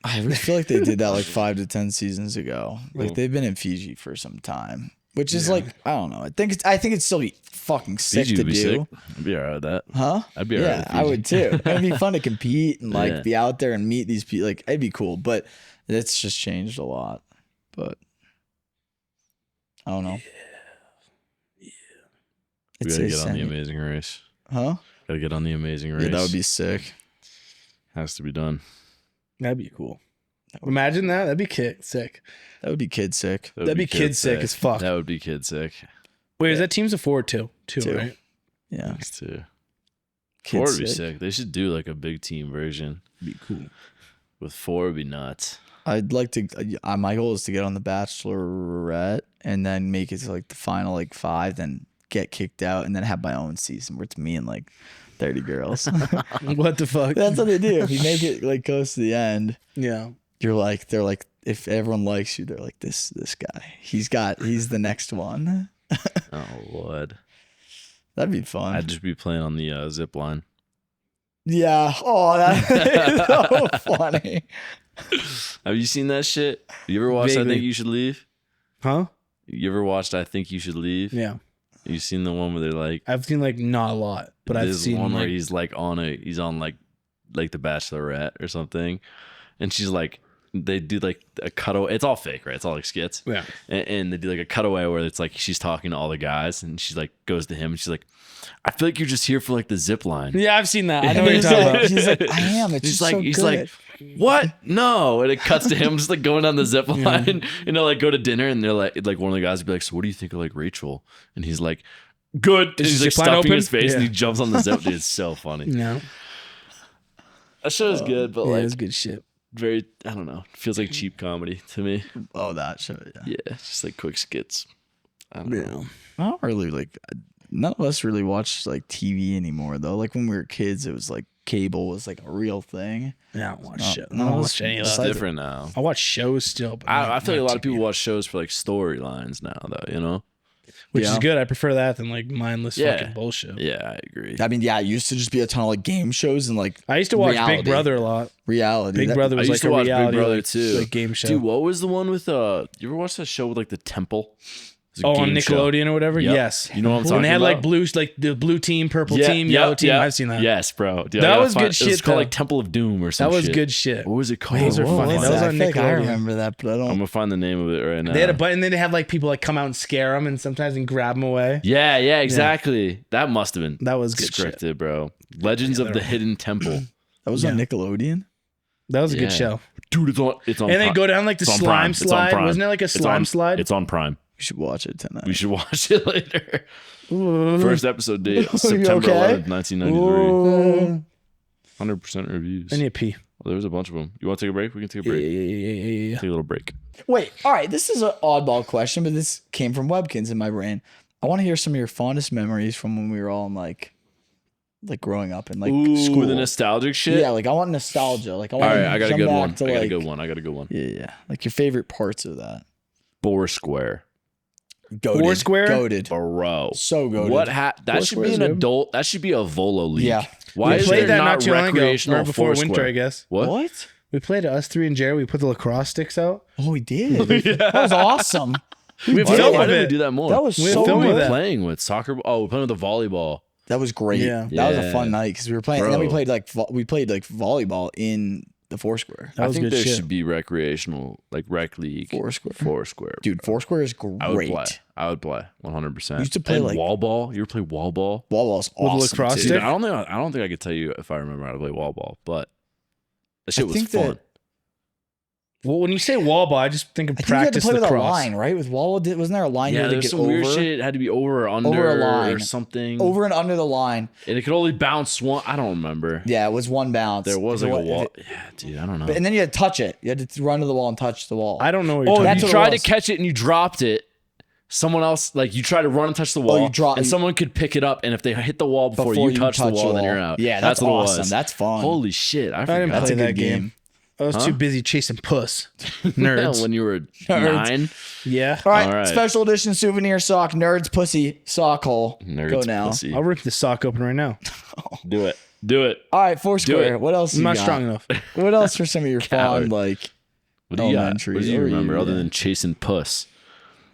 I really feel like they did that like 5 to 10 seasons ago. Like Cool. they've been in Fiji for some time, which is Yeah. like, I don't know. I think it'd still be fucking sick Fiji to would be do. sick. I'd be all right with that. Huh? I'd be all right Yeah, with I Fiji. would too. It'd be fun to compete and like Yeah. be out there and meet these people. Like it'd be cool, but it's just changed a lot. But I don't know. We It's gotta get on insane. the Amazing Race. Huh? Gotta get on the Amazing Race. Yeah, that would be sick. Has to be done. That'd be cool. Imagine that. That'd be sick. That would be kid sick. That would That'd be kid sick as fuck. That would be kid sick. Wait, is that teams of 4 or 2? 2, Two. right? Yeah. These two. Kid 4 would be sick. sick. They should do like a big team version. Be cool. With 4 would be nuts. I'd like to. My goal is to get on the Bachelorette and then make it to like the final like 5, then get kicked out and then have my own season where it's me and like 30 girls. What the fuck? That's what they do. If you make it like close to the end, Yeah. they're like, if everyone likes you, they're like, this guy, he's the next one. Oh Lord, That'd be fun. I'd just be playing on the zip line. Yeah. Oh, that is so funny. Have you seen that shit? You ever watched I Vaguely. Think You Should Leave? Huh? You ever watched I Think You Should Leave? Yeah. You seen the one where they're like, I've seen like not a lot, but I've there's seen one where like, he's like he's on like the Bachelorette or something, and she's like, they do like a cutaway. It's all fake, right? It's all like skits. yeah. And they do like a cutaway where it's like she's talking to all the guys, and she's like goes to him, and she's like, I feel like you're just here for like the zip line. Yeah, I've seen that. I know And what you're he's talking like, about. he's like, I am. It's just so he's good. like, what? No. And it cuts to him just like going down the zip line, and they'll like go to dinner, and they're like one of the guys would be like, so what do you think of like Rachel? And he's like, good. And Is he's the like zip line stuffing open? his face, and Yeah. he jumps on the zip. Dude, it's so funny. No. That show is good, but Yeah, like it's good shit. very, I don't know. Feels like cheap comedy to me. Oh, that show. Yeah. Yeah, just like quick skits. I don't know. I don't really like. None of us really watch like TV anymore though. Like when we were kids, it was like cable was like a real thing. Yeah, I don't watch No, shows. I no, don't it's- watch any of It's that. different now. I watch shows still, but I feel like a not lot of TV. people watch shows for like storylines now, though. You know? which Yeah. is good. I prefer that than like mindless Yeah. fucking bullshit. Yeah, I agree. I mean, yeah, it used to just be a ton of like game shows and like I used to watch reality. Big Brother a lot. reality. Big That- Brother I was used like to a watch reality Big Brother like, too. like game show. Dude, what was the one with you ever watch that show with like the temple? It was a Oh, on game show. Nickelodeon or whatever. Yep. Yes. You know what I'm talking And they had about? like blues, like the blue team, purple team, yellow team. I've seen that. Yes, bro. Dude, That I gotta was good It was shit, called though. like Temple of Doom or That something. was good shit. What was it called? Those are Whoa, funny. what's That was I on feel like I Nickelodeon. remember that, but I I'm don't. gonna find the name of it right now. They had and then they have like people like come out and scare them and sometimes and grab them away. yeah, exactly. That must have been That was good shit. scripted, bro. Legends of the Hidden Temple. That was on Nickelodeon. That was a Yeah. good show. Dude, it's on. And they go down like the It's on slime Prime. It's on slide. Prime. Wasn't it like a It's slime on- slide? It's on Prime. We should watch it tonight. We should watch it later. Ooh. First episode date, you September okay? 11th, 1993. Ooh. 100% reviews. I need a pee. Well, there was a bunch of them. You want to take a break? We can take a break. Yeah. Take a little break. Wait, all right. This is an oddball question, but this came from Webkins in my brain. I want to hear some of your fondest memories from when we were all in like growing up in like school. the nostalgic shit. Yeah, like I want nostalgia. Like I All want. right, I got a jump good back one. to, I got a like- good one. I got a good one. Yeah. Like your favorite parts of that. Foursquare. Goated. Foursquare? Goated. Bro. So goated. What that should be Foursquare's an good. adult. That should be a Volo league. Yeah. Why We is played there that not not too long ago, recreational right before Foursquare? winter, I guess. What? We played it, us three and Jerry. We put the lacrosse sticks out. Oh, we did. That was awesome. We Why, filmed why didn't we it. do that more? That was We so filmed What were we good. that. playing with soccer? Oh, we're playing with the volleyball. That was great. Yeah. That was a Yeah. fun night because we were playing. And then we Bro. played like volleyball in the Foursquare. That I was think good there shit. should be recreational, like rec league. Foursquare. Dude, Foursquare is I would play. great. I would play 100%. We used to play, And like- wall ball. You ever play wall ball? Wall ball's With awesome. lacrosse too. stick? Dude, I don't think I could tell you if I remember how to play wall ball, but that shit I was think fun. that- Well, when you say wall ball, I just think of I think you had to practice play with a lacrosse. line, right? With wall, wasn't there a line you Yeah, had to there's get some over? weird shit. It had to be over or under Over a line. or something. Over and under the line. And it could only bounce one. I don't remember. Yeah, it was one bounce. There was If like it a wa- wall. if it- Yeah, dude, I don't know. And then you had to touch it. You had to run to the wall and touch the wall. I don't know what you're Oh, talking That's you what it tried to was. catch it and you dropped it. Someone else, like you try to run and touch the wall, you drop- and someone could pick it up, and if they hit the wall before you touch the wall, then you're out. Yeah, that's what awesome. it was. That's fun. Holy shit! I didn't forgot. That's a play good that game. I was too busy chasing puss. Nerds. when you were 9. Yeah. All right, All right. special edition souvenir sock, nerds pussy sock hole. Nerds Go now. pussy. I'll rip the sock open right now. Do it. Do it. All right, Foursquare. it. What else? I'm you not got? strong enough. What else are some of your Coward. fond like? What do you got? Elementary What do you or remember you- other than chasing puss?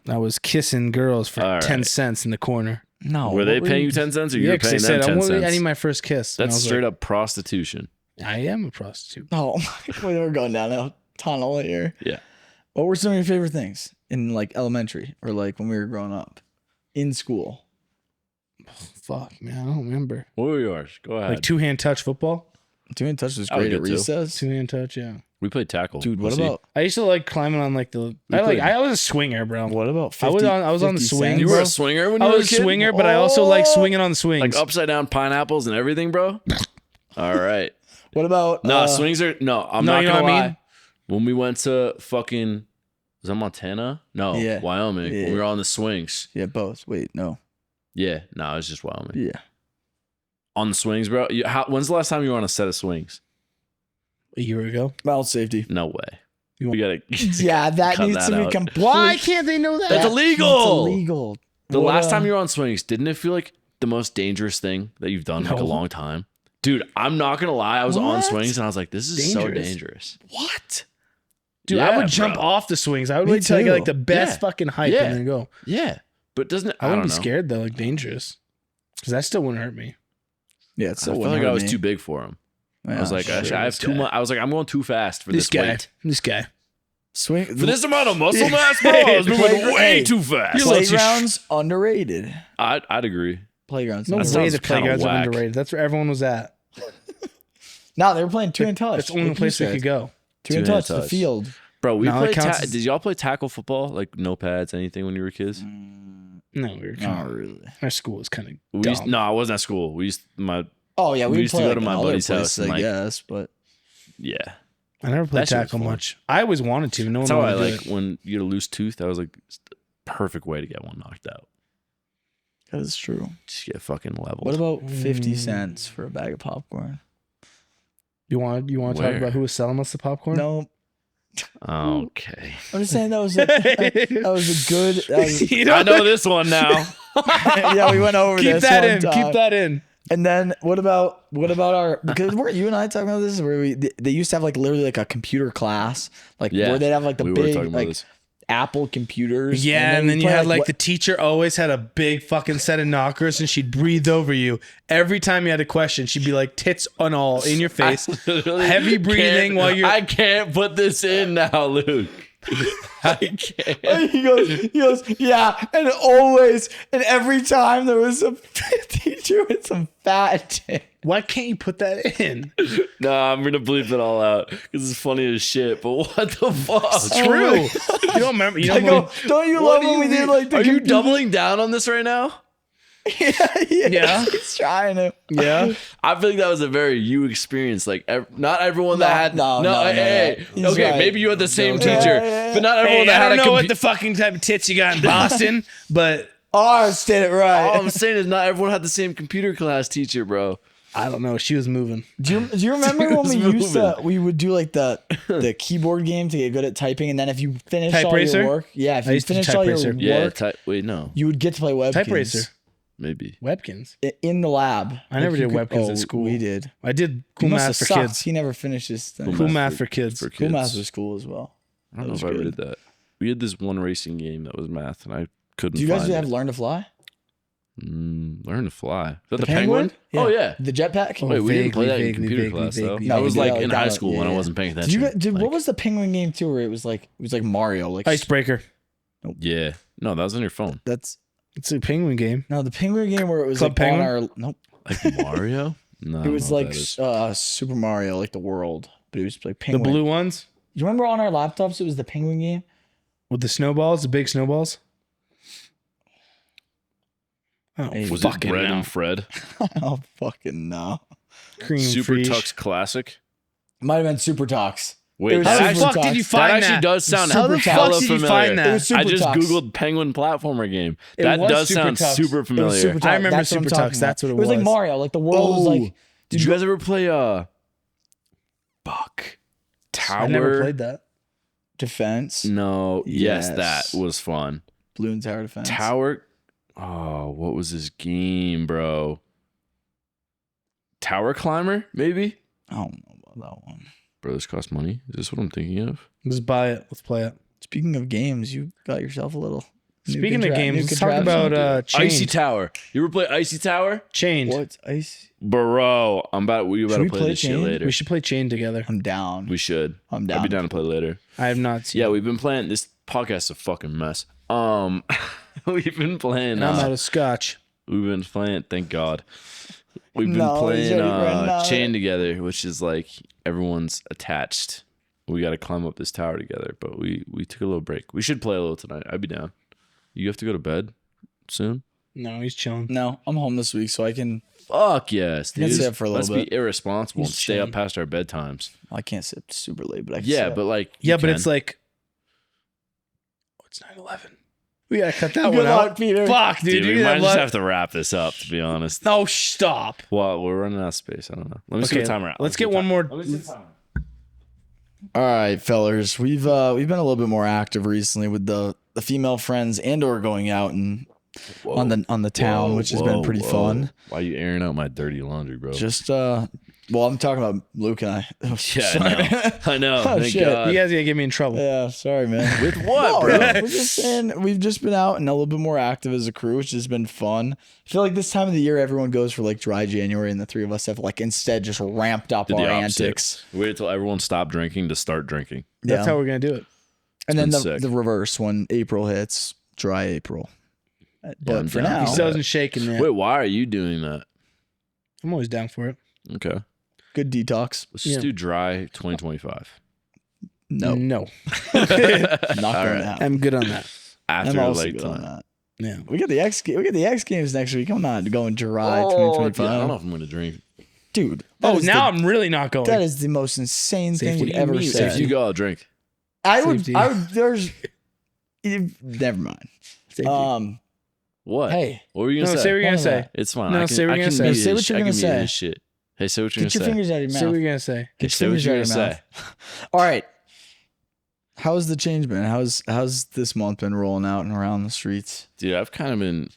I was kissing girls for All 10 right. cents in the corner. No. Were they what paying you- you 10 cents or you Yeah, were because paying they them said, 10 I cents? need my first kiss. And I That's was straight like, up prostitution. I am a prostitute. Oh, we're going down a tunnel here. Yeah. What were some of your favorite things in like elementary or like when we were growing up in school? Fuck, man. I don't remember. What were yours? Go ahead. Like two-hand touch football? Two-hand touch was I would great at get to. recess. Two-hand touch, yeah. we played tackle. Dude, what Pussy. about I used to like climbing on like the. I was a swinger, bro. what about 50, I was on the 50 swing, cents? You were bro. a swinger when you I were was a a kid? swinger, but I also like Oh. swinging on the swings. Like upside down pineapples and everything, bro? All right. What about No, swings are no. I'm No, not you know gonna what I lie. mean? When we went to fucking, was that Montana? No, Yeah. Wyoming. Yeah. When we were on the swings. Yeah, both. Wait, no. Yeah, no, it was just Wyoming. Yeah. On the swings, bro. When's the last time you were on a set of swings? A year ago. Mouth safety. No way. You We gotta. Yeah, that cut needs that to be out. complete. Why can't they know that? That's illegal. It's illegal. The What, last time you were on swings, didn't it feel like the most dangerous thing that you've done in like a No. long time? Dude, I'm not gonna lie. I was on What? swings and I was like, this is so Dangerous. dangerous. What? Dude, Yeah, I would jump bro. off the swings. I would Me wait till I get too. like the best Yeah. fucking height Yeah. and then go. Yeah, but doesn't it? I I wouldn't don't be know. scared though, like dangerous. Because that still wouldn't hurt me. Yeah, it's I felt like I was too big for him. I was like, I have this too guy. much. I was like, I'm going too fast for this, weight. This guy. Swing. For this amount of muscle mass, bro, I was moving Playground- way hey, too fast. You're like- Playgrounds underrated. I'd agree. Playgrounds. No That way sounds the kinda playgrounds are whack. underrated. That's where everyone was at. No, they were playing two and touch. That's the only like you place we said. could go. Two and Two-hand touch. The touch. field. Bro, we No, it played. counts as- Did y'all play tackle football? Like no pads, anything when you were kids? No, we were Not really. our school was kind of We used, dumb. no, I wasn't at school. We used my Oh yeah, We we used to play go like to my in other buddy's house places, and, I like- guess, but yeah. I never played That shit was tackle fun. much. I always wanted to. No one That's how I wanted to do like it. when you get a loose tooth. That was like the perfect way to get one knocked out. that is true. Just get fucking leveled. What about 50 cents for a bag of popcorn? You want to talk Where? about who was selling us the popcorn? No, Okay. I'm just saying that was a good. That was, You I know this one now. yeah, we went over Keep this that one in. time. Keep that in. And then what about our, because weren't you and I talking about this where they used to have like literally like a computer class, like Yeah. where they'd have like the We were big talking about like this. Apple computers. Yeah, and then you play, had like what- the teacher always had a big fucking set of knockers, and she'd breathe over you every time you had a question. She'd be like tits on all in your face, Literally heavy breathing can't- while you're. I can't put this in now, Luke. I can't. He goes, yeah, and always, and every time there was a teacher with some fat dick. Why can't you put that in? No, I'm gonna bleep it all out because it's funny as shit. But what the fuck? True. You don't remember? You I don't go, don't you love when we did like the Are you computer- doubling down on this right now? Yeah. He's trying to. Yeah. I feel like that was a very you experience. Like not everyone that had no, hey, He's okay, right. maybe you had the same No. teacher, Yeah. but not everyone Hey, that I had don't a know what computer. the fucking type of tits you got in Boston, but Ours did it right. All I'm saying is not everyone had the same computer class teacher, bro. I don't know. She was moving. Do you remember when was we would do like the keyboard game to get good at typing, and then if you finished Type all Racer? your work, yeah, if I you used to do finished Type all your Racer. Yeah, work, wait, no, you would get to play Webkins. Type Racer. maybe. Webkins. In the lab. I never you did Webkins at school. We did. I did He cool must have math for sucked. kids. He never finished his thing. Cool math for kids. For Cool kids. math was cool as well. I don't know was if I ever good. did that. We had this one racing game that was math, and I couldn't. Do you guys find have it. Learn to Fly? Learn to fly? Is that the Penguin? penguin? Oh yeah. The jetpack? Oh, Wait, we didn't play that in vaguely, computer vaguely, class though. vaguely. That No, was we did like that, in like, high that, school yeah, when I yeah. wasn't paying Did attention. you, what Like, was the penguin game too where it was like Mario? Like Icebreaker. Yeah, no, that was on your phone. that's It's a penguin game. no the penguin game where it was Club like Penguin? on our nope. Like Mario? No, It was like Super Mario, like the world, but it was like The penguin. blue ones You remember on our laptops it was the penguin game? with the snowballs, the big snowballs. Oh, Hey, was it fucking Bread no. and Fred? Oh fucking no! Cream Super free. Tux Classic. Might have been Super Talks. Wait, It was How that the Super actually, fuck did you Tux. find that that? actually does sound How the hella fuck did you familiar. find that? It was Super I just Tux. googled Penguin platformer game. It That was does Super sound Tux. super It was familiar. Super Talks. I remember That's what I'm Super talking Tux. about. That's what it It was like was. Mario. Like the world was like. Did you guys ever play Fuck. Tower? I never played that. Defense. No. Yes, Yes. that was fun. Blue and Tower Defense. Tower. Oh, what was this game, bro? Tower Climber, maybe? I don't know about that one. Bro, this costs money. Is this what I'm thinking of? Just buy it. Let's play it. Speaking of games, you got yourself a little. Speaking of games, let's talk contraption. about Icy Chained. Tower. You ever play Icy Tower? Chained. What's ice? Bro, we about Should to we play play this shit Chained? later. We should play Chained together. I'm down. We should. I'm down. I'd be down to play later. I have not seen. Yeah, we've been playing. This podcast is a fucking mess. We've been playing. And I'm out of scotch. We've been playing. Thank God. We've been No, he's playing already running out. Chain together, which is like everyone's attached. We got to climb up this tower together, but we took a little break. We should play a little tonight. I'd be down. You have to go to bed soon? No, he's chilling. No, I'm home this week, so I can. Fuck yes, can dude. sit for a little Let's bit. be irresponsible He's and stay up chilling. past our bedtimes. I can't sit super late, but I can. Yeah, sit. but like Yeah, you but can. it's like, oh, it's 9/11. We gotta cut that Good one luck, out. Peter. Fuck, dude. Dude, You're we gonna might just let- have to wrap this up, to be honest. No, stop. Well, we're running out of space. I don't know. Let me see the timer out. Let's get one more. All right, fellers. We've been a little bit more active recently with the female friends and/or going out and on the town, which has been pretty fun. Why are you airing out my dirty laundry, bro? Just well, I'm talking about Luke and I. Oh, yeah, sorry. I know. Oh, Thank shit. God. You guys gonna get me in trouble. Yeah, sorry, man. With what, bro? We're just saying we've just been out and a little bit more active as a crew, which has been fun. I feel like this time of the year, everyone goes for like dry January, and the three of us have like instead just ramped up Did our the opposite. antics. Wait until everyone stopped drinking to start drinking. That's how we're gonna do it. And then been sick. the reverse when April hits, dry April. But I'm for down. now, He still isn't shaking yet. Wait, why are you doing that? I'm always down for it. Okay. good detox. Let's just do dry 2025. No, No. not going right. to happen. I'm good on that. After I'm also like good on time. that. Yeah. We got the X Games next week. I'm not going dry Oh, 2025. I don't know if I'm going to drink. Dude. Oh, now I'm really not going. that is the most insane thing Safety. you've ever If said. you go, I'll drink. I would. Safety. There's. Never mind. Safety. What? Hey, What were you No, going to say what say? you're gonna No, say. It's fine. No, I say what I you're can gonna say. media Say what this- you're I can gonna media say. this shit. Hey, say what you're going get to your say. fingers out of your mouth. Say what you're gonna say. Hey, Get say what fingers you're out going of to your say. All right. How's the change been? How's this month been rolling out and around the streets? Dude, I've kind of been.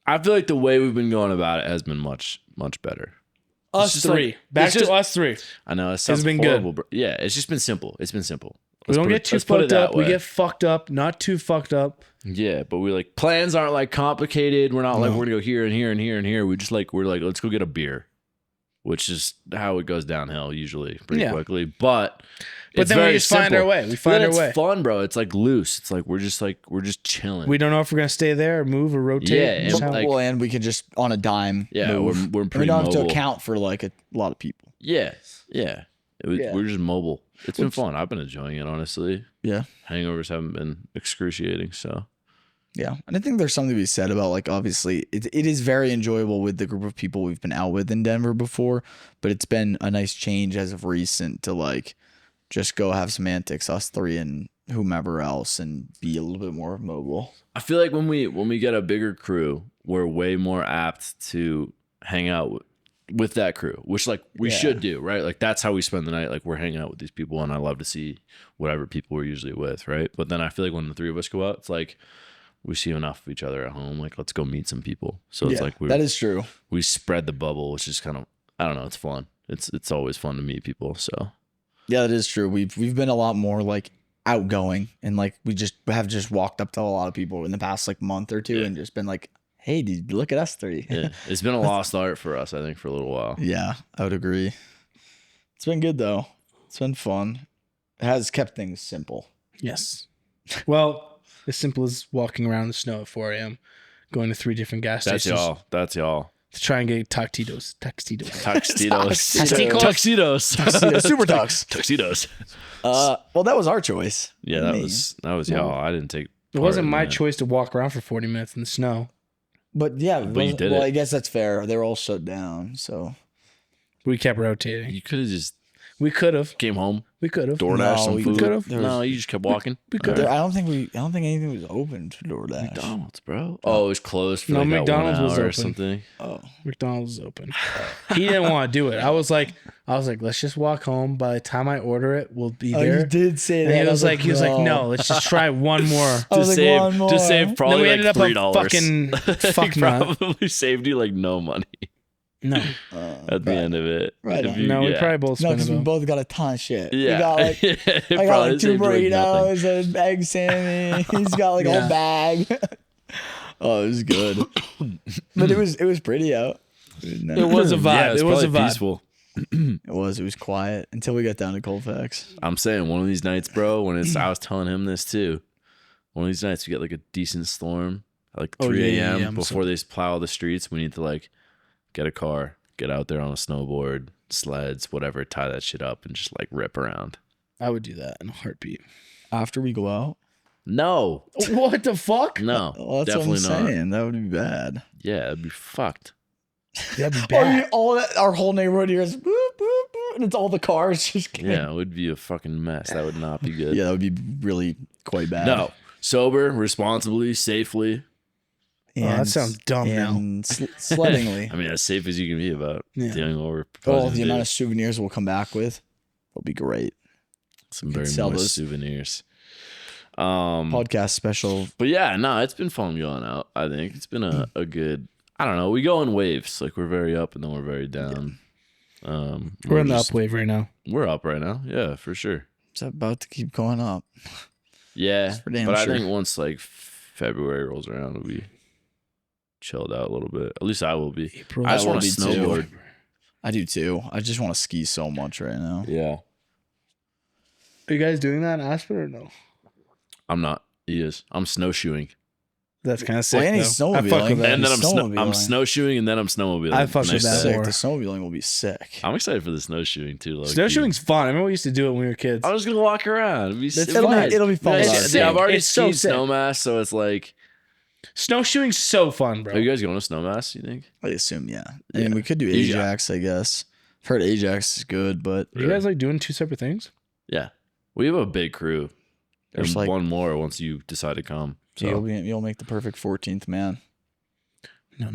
I feel like the way we've been going about it has been much, much better. Us just three. like- Back it's to just- us three. I know it sounds been good. horrible, bro. Yeah, it's just been simple. It's been simple. We don't get too let's put it fucked that up. We way. get fucked up. Not too fucked up. Yeah, but we like plans aren't like complicated. We're not like No. we're gonna go here and here and here and here. We just like we're like let's go get a beer, which is how it goes downhill usually pretty Yeah. quickly. But But it's then we very just find simple. our way. We But find then our it's way. fun, bro. It's like loose. It's like we're just chilling. We don't know if we're gonna stay there or move or rotate. Yeah, Just and how- like- Well, and we can just on a dime. Yeah, move. we're And we pretty don't have to mobile. account for like a lot of people. Yeah, yeah. Yeah. We're just mobile. It's been fun. I've been enjoying it honestly. Yeah. Hangovers haven't been excruciating. So Yeah. And I think there's something to be said about like obviously it is very enjoyable with the group of people we've been out with in Denver before, but it's been a nice change as of recent to like just go have some antics, us three and whomever else, and be a little bit more mobile. I feel like when we get a bigger crew, we're way more apt to hang out with that crew, which like we Yeah. should do, right? Like that's how we spend the night. Like we're hanging out with these people, and I love to see whatever people we're usually with, right? But then I feel like when the three of us go out, it's like we see enough of each other at home. Like let's go meet some people. So it's like that is true. we spread the bubble, which is kind of I don't know. It's fun. It's always fun to meet people. So Yeah, that is true. We've been a lot more like outgoing and like we just have just walked up to a lot of people in the past like month or two Yeah. and just been like, hey, dude, look at us three. yeah, it's been a lost art for us, I think, for a little while. Yeah, I would agree. It's been good though. It's been fun. It has kept things simple. Yes. Well, as simple as walking around in the snow at 4 a.m., going to 3 different gas That's stations y'all. That's y'all. to try and get tuxedos. Tuxedos. Tuxedos. Tuxedos. Super tux. Tuxedos. Well, that was our choice. Yeah, that was y'all. I didn't take. It wasn't part in my that. choice to walk around for 40 minutes in the snow. But yeah, But you did well, it. I guess that's fair. They were all shut down, so We kept rotating. You could have just We could have. came home, We could have. DoorDash No, some we food. could've. No, you just kept walking. We All could've. right. I don't think anything was open for DoorDash. McDonald's, bro. Oh, it was closed for No, like McDonald's that 1 was hour or open. something. Oh, McDonald's is open. He didn't want to do it. I was like, let's just walk home. By the time I order it, we'll be you there. did say that. And he I was like, no, let's just try one more. I To was like, save, one more. to save probably Then we like ended up on $3. fucking fuck He nut. probably saved you like no money No, at the end of it. Right If on. you- no, we yeah. probably both No, spent because we about. both got a ton of shit. Yeah. We got like It I got probably like 2 saved you, like, nothing. burritos, an egg sammy. He's got like a Yeah. whole bag. Oh, it was good. But it was pretty out. It was a vibe. Yeah, it was a probably vibe. peaceful. It was quiet until we got down to Colfax. I'm saying one of these nights, bro, when it's I was telling him this too. One of these nights we get like a decent storm at like 3 Oh, yeah, a.m. yeah, I'm before they plow the streets. We need to like get a car, get out there on a snowboard, sleds, whatever, tie that shit up and just like rip around. I would do that in a heartbeat. After we go out? No, What the fuck? no, Well, that's definitely what I'm not. saying. That would be bad. Yeah, it'd be fucked. That'd be Oh, bad. all that, our whole neighborhood here is boop, boop, boop, and it's all the cars just Yeah, it would be a fucking mess. That would not be good. Yeah, that would be really quite bad. No, sober, responsibly, safely. Oh, that sounds dumb now. Sleddingly. I mean, as safe as you can be about dealing with what we're Oh, proposing the to amount do. of souvenirs we'll come back with, they'll be great. Some very sell moist those. souvenirs. Podcast special. But yeah, no, it's been fun going out. I think it's been a good. I don't know. We go in waves. Like we're very up and then we're very down. We're in the up wave right now. We're up right now. Yeah, for sure. It's about to keep going up. Yeah, for damn but sure. I think once like February rolls around, we'll be chilled out a little bit. At least I will be. April. I just will want to be too. snowboard. I do too. I just want to ski so much right now. Yeah, Are you guys doing that in Aspen or no? I'm not. He is. I'm snowshoeing, That's kind of sick. Well, and though. he's I fuck with snowmobiling. that. and then I'm snowmobiling. snowshoeing, and then I'm snowmobiling. I fuck with Next that. step. Sick. more. The snowmobiling will be sick. I'm excited for the snowshoeing too. low-key. Snowshoeing's fun. I remember we used to do it when we were kids. I was gonna walk around. It'd be, It'll be fun. Yeah, It's I've already It's so skied sick. Snowmass, so it's like. Snowshoeing's so fun, bro. Are you guys going to Snowmass? You think? I assume, yeah. And Yeah. we could do Yeah. Ajax, I guess. I've heard Ajax is good, but Are you guys like doing two separate things? Yeah, we have a big crew. There's There's like- one more once you decide to come. So you'll make the perfect 14th man. No.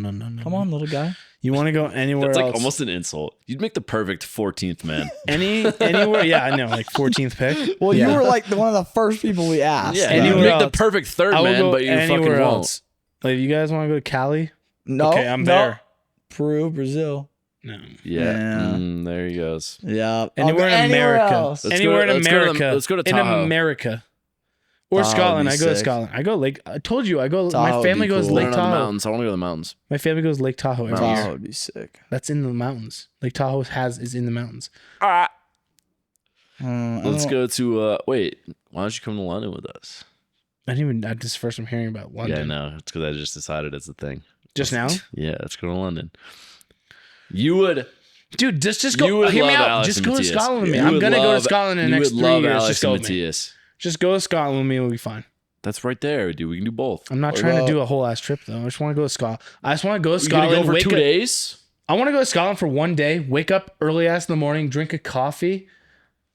Come on, little guy. You want to go anywhere that's like else? almost an insult. You'd make the perfect 14th man. Anywhere? Yeah, I know. Like 14th pick. Well, yeah. you were like one of the first people we asked. Yeah, Anywhere you'd make the else. perfect third I will man, go but you fucking anywhere won't. else. Like, you guys want to go to Cali? No. Okay, I'm no. there. Peru, Brazil. No. Yeah, there he goes. Yeah. Anywhere in Anywhere America. else. Let's Anywhere go- in let's go to the- America. let's go to In Tahoe. America. Or Tahoe would Scotland. be I go to sick. Scotland. I go Lake. I told you. I go. Tahoe My would family be goes cool. I Lake want to go to the Tahoe. mountains. I want to go to the mountains. My family goes Lake Tahoe every Tahoe year. would be sick. That's in the mountains. Lake Tahoe is in the mountains. I Let's don't- go to. Wait, why don't you come to London with us? I didn't even. This is the first I'm hearing about London. Yeah, no, it's because I just decided it's a thing. Just now, Yeah, let's go to London. You would. dude. Just You go. would Hear me love out. Alex Just and go to Matthias. Scotland with me. You I'm would gonna go to love- Scotland in the you next would 3 love years. Alex Just go and with me. Matthias. Just go to Scotland with me. We'll be fine. That's right there, dude. We can do both. I'm not What trying about- to do a whole ass trip though. I just want to go to Scotland. I just want to go to You gonna Scotland. go for wake 2 up- days? I want to go to Scotland for one day. Wake up early ass in the morning, drink a coffee,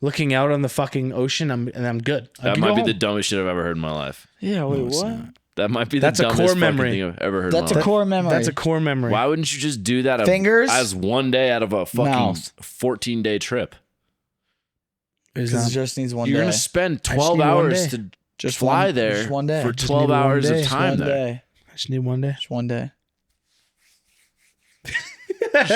looking out on the fucking ocean. And I'm good. I That can might go be home. the dumbest shit I've ever heard in my life. Yeah, wait, it's what? not. That might be the That's a dumbest core fucking memory. thing I've ever heard That's in a my life. core memory. That's a core memory. Why wouldn't you just do that Fingers? as one day out of a fucking Mouth. 14-day trip? Is Because that- it just needs one You're day. going to spend just 12 need one hours day. to Just fly one- there just one day. for Just 12 need one hours day. of Just time one there. day. I just need one day. Just one day.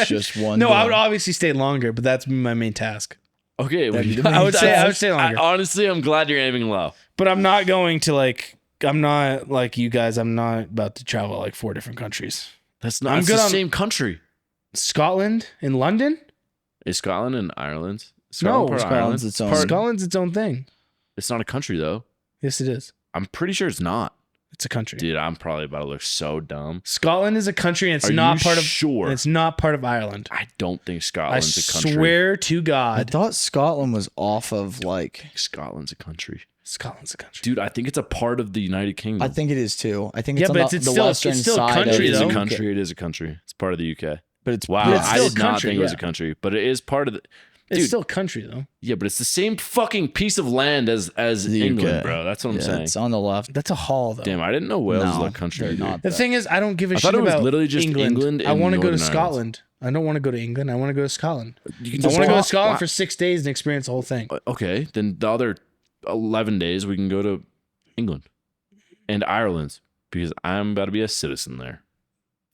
Just one No, day. I would obviously stay longer, but that's my main task. Okay, That'd be we- the main I would stay longer. honestly, I'm glad you're aiming low. But I'm not going to like. I'm not like you guys. I'm not about to travel like 4 different countries. That's not I'm it's good the on- same country. Scotland and London. Is Scotland and Ireland? No, part of Scotland's Ireland? its own. Scotland's its own thing. It's not a country though. Yes, it is. I'm pretty sure it's not. It's a country. Dude, I'm probably about to look so dumb. Scotland is a country, and it's Are not you part of. sure? and it's not part of Ireland. I don't think I Scotland's a country. swear to I God, thought Scotland was off of like. Scotland's a country. Scotland's a country. Dude, I think it's a part of the United Kingdom. I think it is too. I think Yeah, it's on but the, it's the still- western it's still a side. country, it is though. a country. It is a country. It's part of the UK. But it's Wow, But it's I still did not country, think it was a yeah. country, but it is part of the. It's Dude, still country though. yeah, but it's the same fucking piece of land as The England, UK. bro. That's what I'm Yeah, saying. it's on the left. That's a haul though. Damn, I didn't know Wales No, was a country. they're Either. not. The thing is, I don't give a I shit thought it was about literally just England I and want to go to Northern Ireland. Scotland. I don't want to go to England. I want to go to Scotland. You can I just want to go to walk- Scotland for 6 days and experience the whole thing. Okay, then the other 11 days we can go to England and Ireland because I'm about to be a citizen there.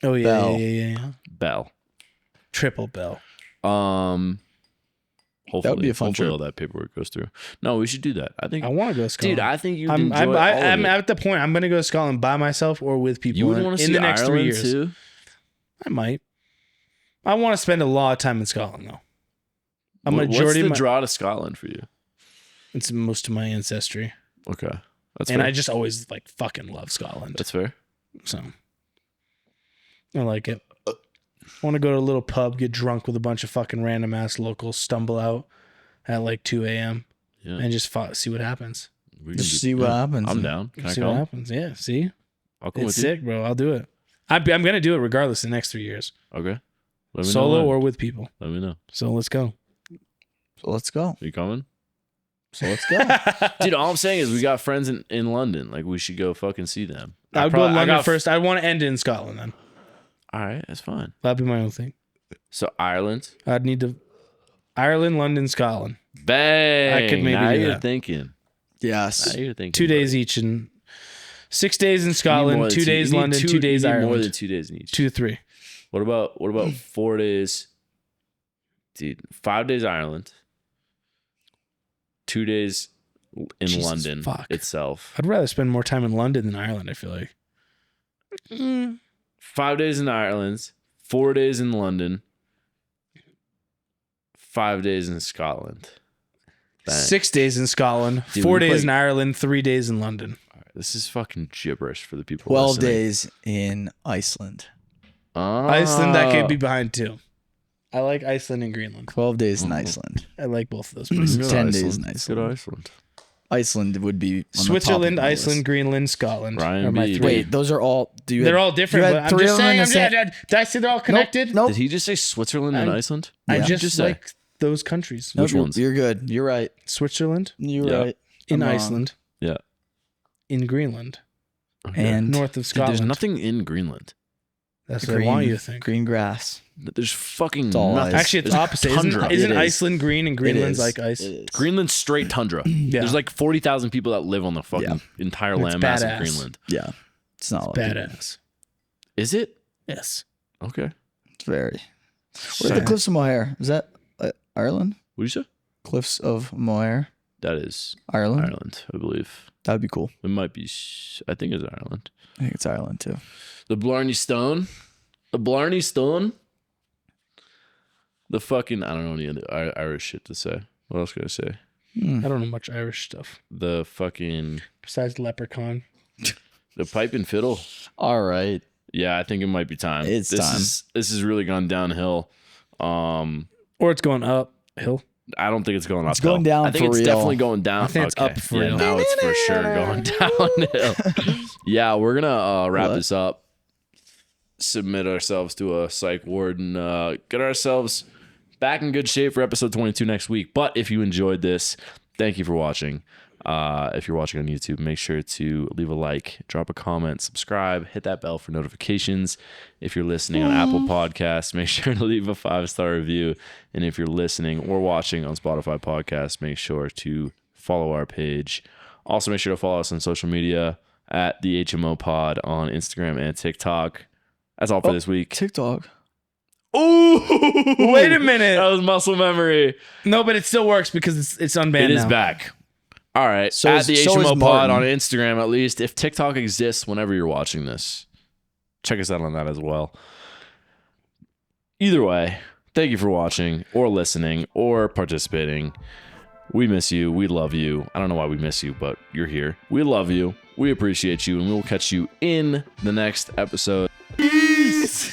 Oh yeah, Bell. yeah. Bell. Triple bell. Hopefully, be a fun hopefully trip. all that paperwork goes through. No, we should do that. I think, I want to go to Scotland. dude, I think you I'm, enjoy I'm, all of I'm it. at the point. I'm going to go to Scotland by myself or with people. You wouldn't want to in see the next Ireland 3 years. too? I might. I want to spend a lot of time in Scotland though. A What's majority the of my, draw to Scotland for you? it's most of my ancestry, Okay, that's and fair. I just always like fucking love Scotland. That's fair. So I like it. I want to go to a little pub, get drunk with a bunch of fucking random ass locals, stumble out at like 2 a.m. Yeah, and just see what happens. we can Just do- see what yeah. happens. I'm down. Can I See what come? happens. Yeah, see? I'll come It's with you. sick, bro. I'll do it. I'm going to do it regardless the next 3 years. Okay. Let me Solo know or with people. Let me know. So let's go. So let's go. Are you coming? So let's go. Dude, all I'm saying is we got friends in London. Like, we should go fucking see them. I would go to London first. I want to end in Scotland then. All right, that's fine. That'd be my own thing. So Ireland. I'd need to Ireland, London, Scotland. Bang. I could maybe now do you're that. thinking. Yes. Now you're thinking. 2 days each, and 6 days in Scotland, 2 days London, 2 days Ireland. More than 2 days in each. 2 to 3. What about 4 days? Dude, 5 days Ireland. 2 days in Jesus London fuck. itself. I'd rather spend more time in London than Ireland, I feel like. 5 days in Ireland, 4 days in London, 5 days in Scotland. Bang. 6 days in Scotland, Dude, 4 we days play- in Ireland, 3 days in London. All right, this is fucking gibberish for the people 12 listening. days in Iceland. Oh. Iceland, that could be behind too. I like Iceland and Greenland. 12 days in Iceland. I like both of those Good places. 10 Iceland. days in Good Iceland. Iceland. Iceland would be on Switzerland, the top of my Iceland, list. Greenland, Scotland. Ryan are my B. 3. Wait, those are all. They're all different. you But had I'm three just of them in saying. the same- Did I say they're all connected? Nope. Did he just say Switzerland and I'm- Iceland? I Yeah. just Just say. like those countries. Nope, Which ones? You're good. You're right. Switzerland, You're Yeah. right. in I'm wrong. Iceland, Yeah. in Greenland, Okay. And north of Dude, Scotland. there's nothing in Greenland. That's what I want you to think. Green grass. There's fucking It's all nothing. ice. Actually, it's There's opposite. tundra. Isn't It is. Iceland green and Greenland's It is. like ice? It is. Greenland's straight tundra. Yeah. There's like 40,000 people that live on the fucking entire It's landmass of badass. Greenland. Yeah. It's not like Badass. Is it? Yes. Okay. It's very. Where are the Cliffs of Moher? Is that Ireland? What did you say? Cliffs of Moher, That is Ireland? Ireland, I believe. That would be cool. It might be. I think it's Ireland. I think it's Ireland too. The Blarney Stone. The Blarney Stone. The fucking. I don't know any other Irish shit to say. What else could I say? I don't know much Irish stuff The fucking. besides leprechaun. The pipe and fiddle. All right. Yeah, I think it might be time. It's this time. This has really gone downhill. Or it's going uphill. I don't think it's going up. It's going down I think for it's real. definitely going down. I think it's up for real. Now it's for sure going downhill. Yeah, we're gonna wrap What? this up. Submit ourselves to a psych ward and get ourselves back in good shape for episode 22 next week. But if you enjoyed this, thank you for watching. If you're watching on YouTube, make sure to leave a like, drop a comment, subscribe, hit that bell for notifications. If you're listening on Apple Podcasts, make sure to leave a 5-star review. And if you're listening or watching on Spotify Podcasts, make sure to follow our page. Also, make sure to follow us on social media at the HMO Pod on Instagram and TikTok. That's all for this week. TikTok. Oh, Wait a minute. That was muscle memory. No, but it still works because it's unbanned It is now. back. All right. So at is- the so is HMO Pod Martin. on Instagram, at least. If TikTok exists whenever you're watching this, check us out on that as well. Either way, thank you for watching or listening or participating. We miss you. We love you. I don't know why we miss you, but you're here. We love you. We appreciate you, and we will catch you in the next episode. Peace.